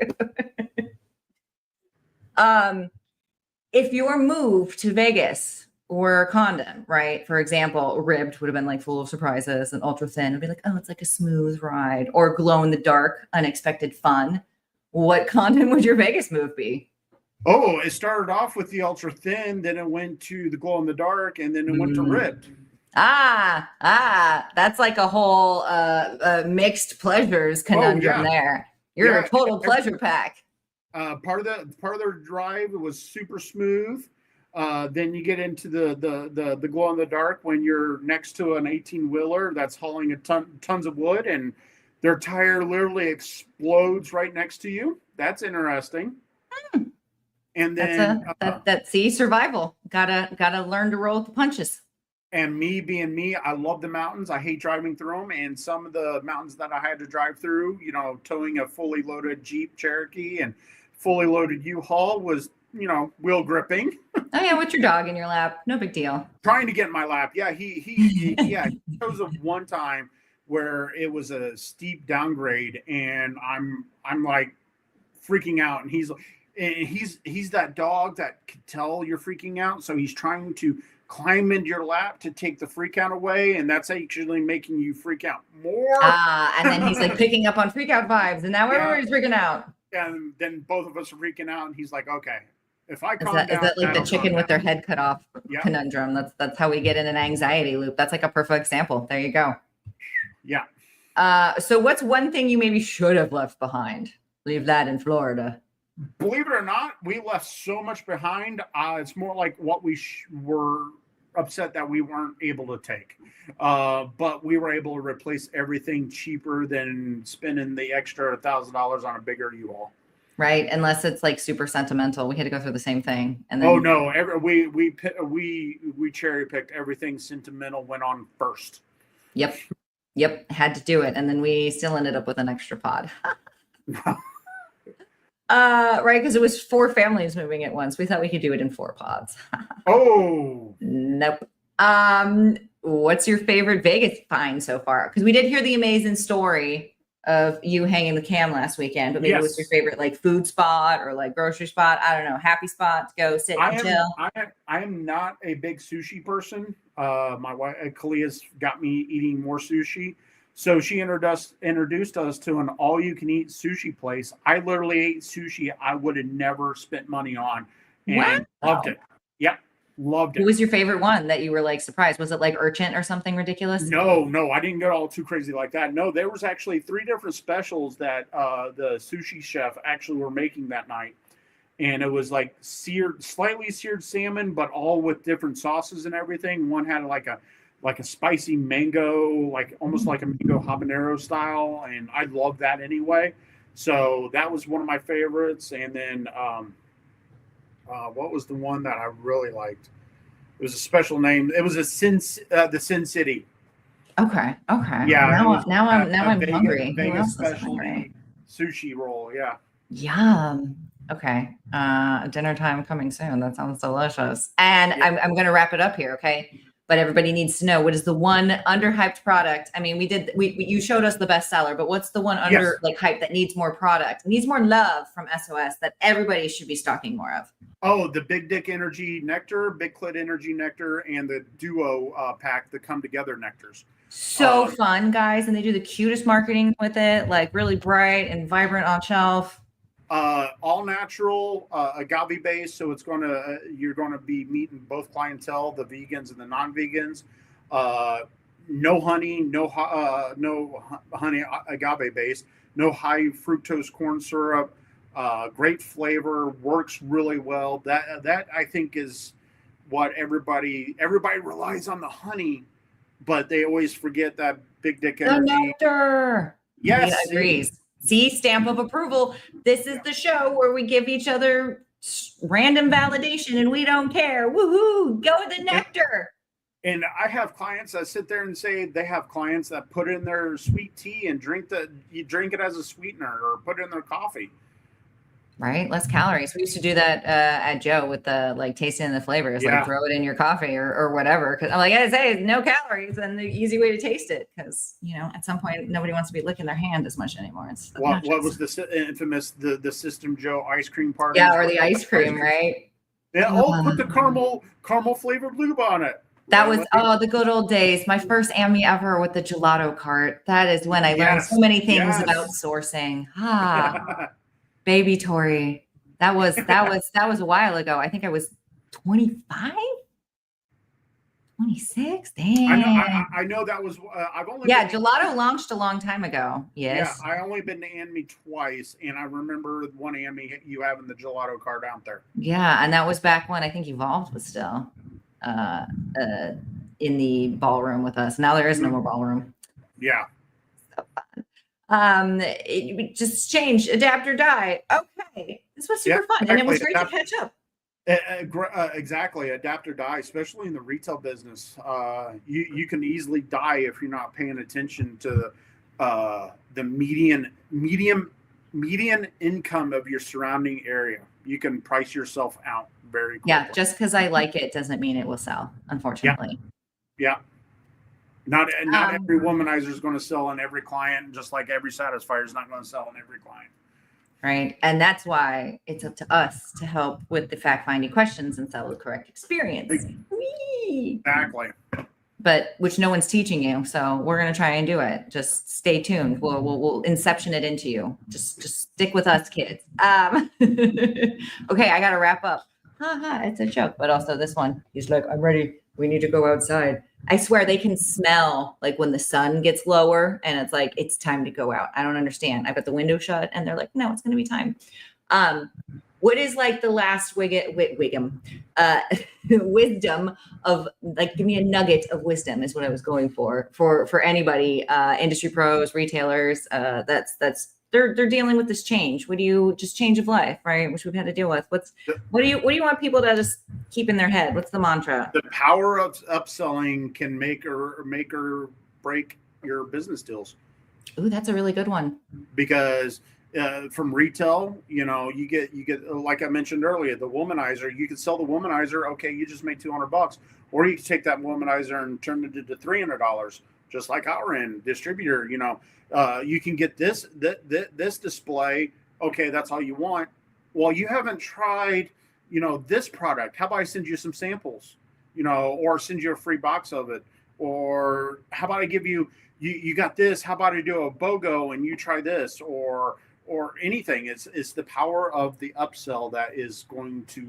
If your move to Vegas or Condom, right? For example, Ribbed would have been like full of surprises, and Ultra Thin would be like, oh, it's like a smooth ride, or Glow in the Dark, unexpected fun. What condom would your Vegas move be? Oh, it started off with the Ultra Thin, then it went to the Glow in the Dark, and then it went to Ribbed. That's like a whole mixed pleasures conundrum there. You're a total pleasure pack. Part of their drive was super smooth. Then you get into the Glow in the Dark when you're next to an 18-wheeler that's hauling tons of wood, and their tire literally explodes right next to you. That's interesting. And then survival. Gotta learn to roll with the punches. And me being me, I love the mountains. I hate driving through them. And some of the mountains that I had to drive through, towing a fully loaded Jeep Cherokee and fully loaded U-Haul was, wheel gripping. Oh yeah, with your dog in your lap, no big deal. Trying to get in my lap. Yeah, he chose of one time where it was a steep downgrade, and I'm like freaking out, and he's that dog that could tell you're freaking out, so he's trying to climb into your lap to take the freak out away, and that's actually making you freak out more. And then he's like picking up on freak out vibes, and now everybody's freaking out. And then both of us are freaking out, and he's like, okay, If I Is calm that down, like the that'll chicken calm with their down. head cut off Yeah. conundrum? That's how we get in an anxiety loop. That's like a perfect example. There you go. Yeah. So what's one thing you maybe should have left behind? Leave that in Florida. Believe it or not, we left so much behind. It's more like what we were upset that we weren't able to take. But we were able to replace everything cheaper than spending the extra $1,000 on a bigger U-Haul. Right, unless it's like super sentimental. We had to go through the same thing. And then, oh no, we cherry picked everything sentimental went on first. Yep, had to do it, and then we still ended up with an extra pod. Right, because it was 4 families moving at once. We thought we could do it in 4 pods. Oh nope. What's your favorite Vegas find so far? Because we did hear the amazing story of you hanging the cam last weekend, but maybe what's your favorite like food spot or like grocery spot? I don't know, happy spot to go sit and chill. I am not a big sushi person. My wife Kalia's got me eating more sushi. So she introduced us to an all-you-can-eat sushi place. I literally ate sushi I would have never spent money on, and loved it. Yep, loved it. What was your favorite one that you were like surprised? Was it like urchin or something ridiculous? No, I didn't get all too crazy like that. No, there was actually 3 different specials that the sushi chef actually were making that night, and it was like slightly seared salmon, but all with different sauces and everything. One had like a spicy mango, like almost like a mango habanero style. And I love that anyway. So that was one of my favorites. And then what was the one that I really liked? It was a special name. It was the Sin City. Okay. Yeah. Now I'm hungry. Vegas specialty sushi roll. Yeah. Yum. Okay. Dinner time coming soon. That sounds delicious. And yeah. I'm going to wrap it up here. Okay. But everybody needs to know, what is the one underhyped product? I mean, you showed us the bestseller, but what's the one under like hype that needs more product, needs more love from SOS that everybody should be stocking more of? Oh, the Big Dick Energy Nectar, Big Clit Energy Nectar, and the Duo pack, the Come Together Nectars. So fun, guys. And they do the cutest marketing with it, like really bright and vibrant on shelf. All natural, agave based, so you're gonna be meeting both clientele, the vegans and the non-vegans. No honey, no honey, agave based, no high fructose corn syrup. Great flavor, works really well. That I think is what everybody relies on, the honey, but they always forget that Big Dick Energy. The nectar. Yes, agrees. See, stamp of approval. This is the show where we give each other random validation and we don't care. Woohoo! Go with the nectar. And I have clients that sit there and say they have clients that put in their sweet tea and drink it as a sweetener or put it in their coffee. Right? Less calories. We used to do that at Joe with the like tasting the flavors, like throw it in your coffee or whatever. Cause I'm like, I say no calories and the easy way to taste it. Cause at some point nobody wants to be licking their hand as much anymore. What was the infamous, the System Joe ice cream party? Yeah. Or the ice cream, right? Yeah. Put the caramel flavored lube on it. That was, the good old days. My first Ammy ever with the gelato cart. That is when I learned so many things about sourcing. Baby Tori, that was a while ago. I think I was 25, 26. Dang. I know that was. I've only gelato launched a long time ago. Yes. Yeah, I only been to Ammy twice, and I remember one Ammy you having the gelato cart out there. Yeah, and that was back when I think Evolved was still in the ballroom with us. Now there is no more ballroom. Yeah. So fun. It just changed, adapt or die. Okay, this was super fun, and it was great to catch up. Exactly, adapt or die, especially in the retail business. You can easily die if you're not paying attention to the median income of your surrounding area. You can price yourself out very quickly. Yeah, just because I like it doesn't mean it will sell, unfortunately. Yeah. Not every womanizer is going to sell on every client, just like every satisfier is not going to sell on every client. Right. And that's why it's up to us to help with the fact-finding questions and sell the correct experience. Exactly. But which no one's teaching you. So we're going to try and do it. Just stay tuned. We'll inception it into you. Just stick with us, kids. Okay, I got to wrap up. ha ha, it's a joke. But also this one, he's like, I'm ready. We need to go outside. I swear they can smell like when the sun gets lower and it's like, it's time to go out. I don't understand. I got the window shut and they're like, no, it's going to be time. What is like the last wisdom of, like, give me a nugget of wisdom is what I was going for anybody, industry pros, retailers, they're dealing with this change. Just change of life, right? Which we've had to deal with. What do you want people to just keep in their head? What's the mantra? The power of upselling can make or break your business deals. Ooh, that's a really good one. Because from retail, you get like I mentioned earlier, the womanizer. You can sell the womanizer. Okay, you just made $200, or you can take that womanizer and turn it into $300, just like our end distributor. You can get this display. Okay, that's all you want. Well, you haven't tried, this product. How about I send you some samples, or send you a free box of it, or how about I give you got this. How about I do a BOGO and you try this, or anything. It's the power of the upsell that is going to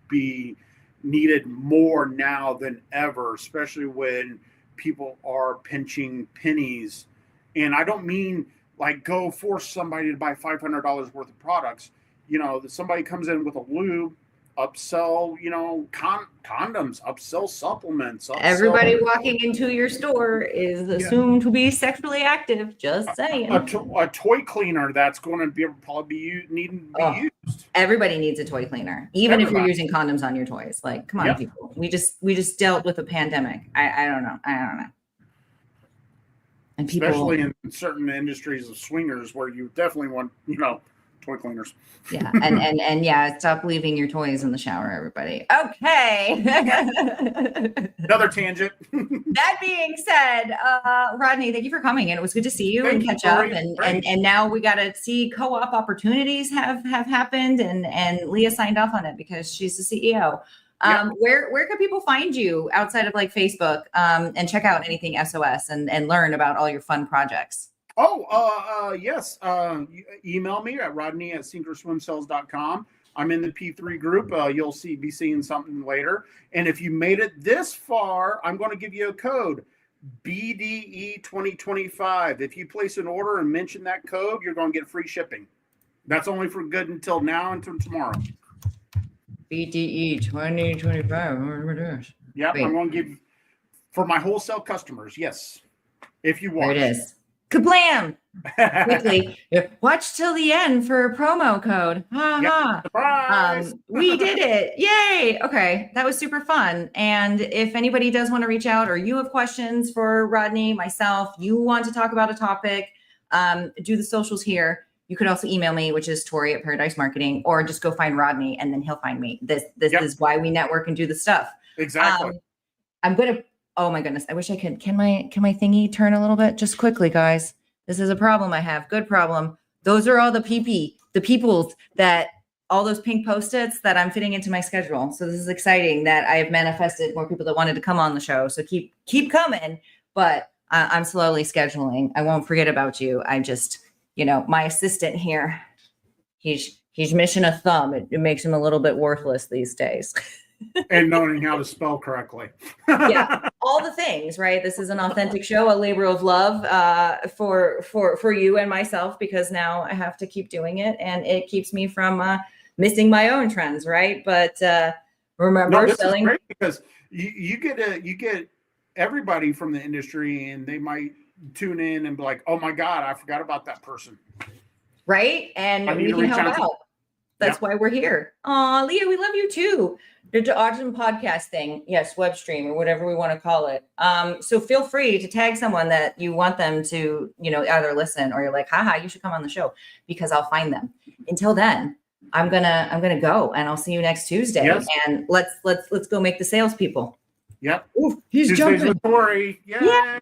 be needed more now than ever, especially when people are pinching pennies. And I don't mean like go force somebody to buy $500 worth of products. Somebody comes in with a lube, upsell, condoms, upsell supplements. Everybody walking into your store is assumed to be sexually active. Just saying. A toy cleaner that's going to probably needing to be used. Everybody needs a toy cleaner, even if you're using condoms on your toys. Like, come on, people. We just dealt with a pandemic. I don't know. And people, especially in certain industries of swingers, where you definitely want, toy cleaners. Yeah. And yeah, stop leaving your toys in the shower, everybody. Okay. Another tangent. That being said, Rodney, thank you for coming. And it was good to see you and catch up. And now we got to see co-op opportunities have happened. And Leah signed off on it because she's the CEO. Where can people find you outside of like Facebook, and check out anything SOS and learn about all your fun projects? Yes. Email me at rodney@synchroSwimCells.com. I'm in the P3 group. You'll be seeing something later. And if you made it this far, I'm going to give you a code, BDE 2025. If you place an order and mention that code, you're going to get free shipping. That's only for good until now, until tomorrow. BDE 2025. Yep, I'm going to give for my wholesale customers. Yes, if you want. There it is. Kablam! Quickly, watch till the end for a promo code. Surprise! We did it! Yay! Okay, that was super fun. And if anybody does want to reach out, or you have questions for Rodney, myself, you want to talk about a topic, do the socials here. You could also email me, which is Tori at Paradise Marketing, or just go find Rodney and then he'll find me. This is why we network and do the stuff. Exactly. Oh my goodness. I wish I could. Can my thingy turn a little bit? Just quickly, guys. This is a problem I have. Good problem. Those are all the peoples that all those pink Post-its that I'm fitting into my schedule. So this is exciting that I have manifested more people that wanted to come on the show. So keep coming, but I'm slowly scheduling. I won't forget about you. I just, my assistant here, he's missing a thumb. It makes him a little bit worthless these days. And knowing how to spell correctly. Yeah, all the things, right? This is an authentic show, a labor of love for you and myself, because now I have to keep doing it, and it keeps me from missing my own trends, right? But remember, this is great because you get everybody from the industry, and they might tune in and be like, "Oh my God, I forgot about that person." Right, and we can help out. That's why we're here. Aw, Leah, we love you too. The Autumn podcast thing. Yes, web stream or whatever we want to call it. So feel free to tag someone that you want them to, either listen, or you're like, haha, you should come on the show, because I'll find them. Until then, I'm gonna go, and I'll see you next Tuesday. Yes. And let's go make the salespeople. Yep. Ooh, he's Tuesdays jumping. With Tori. Yay. Yeah.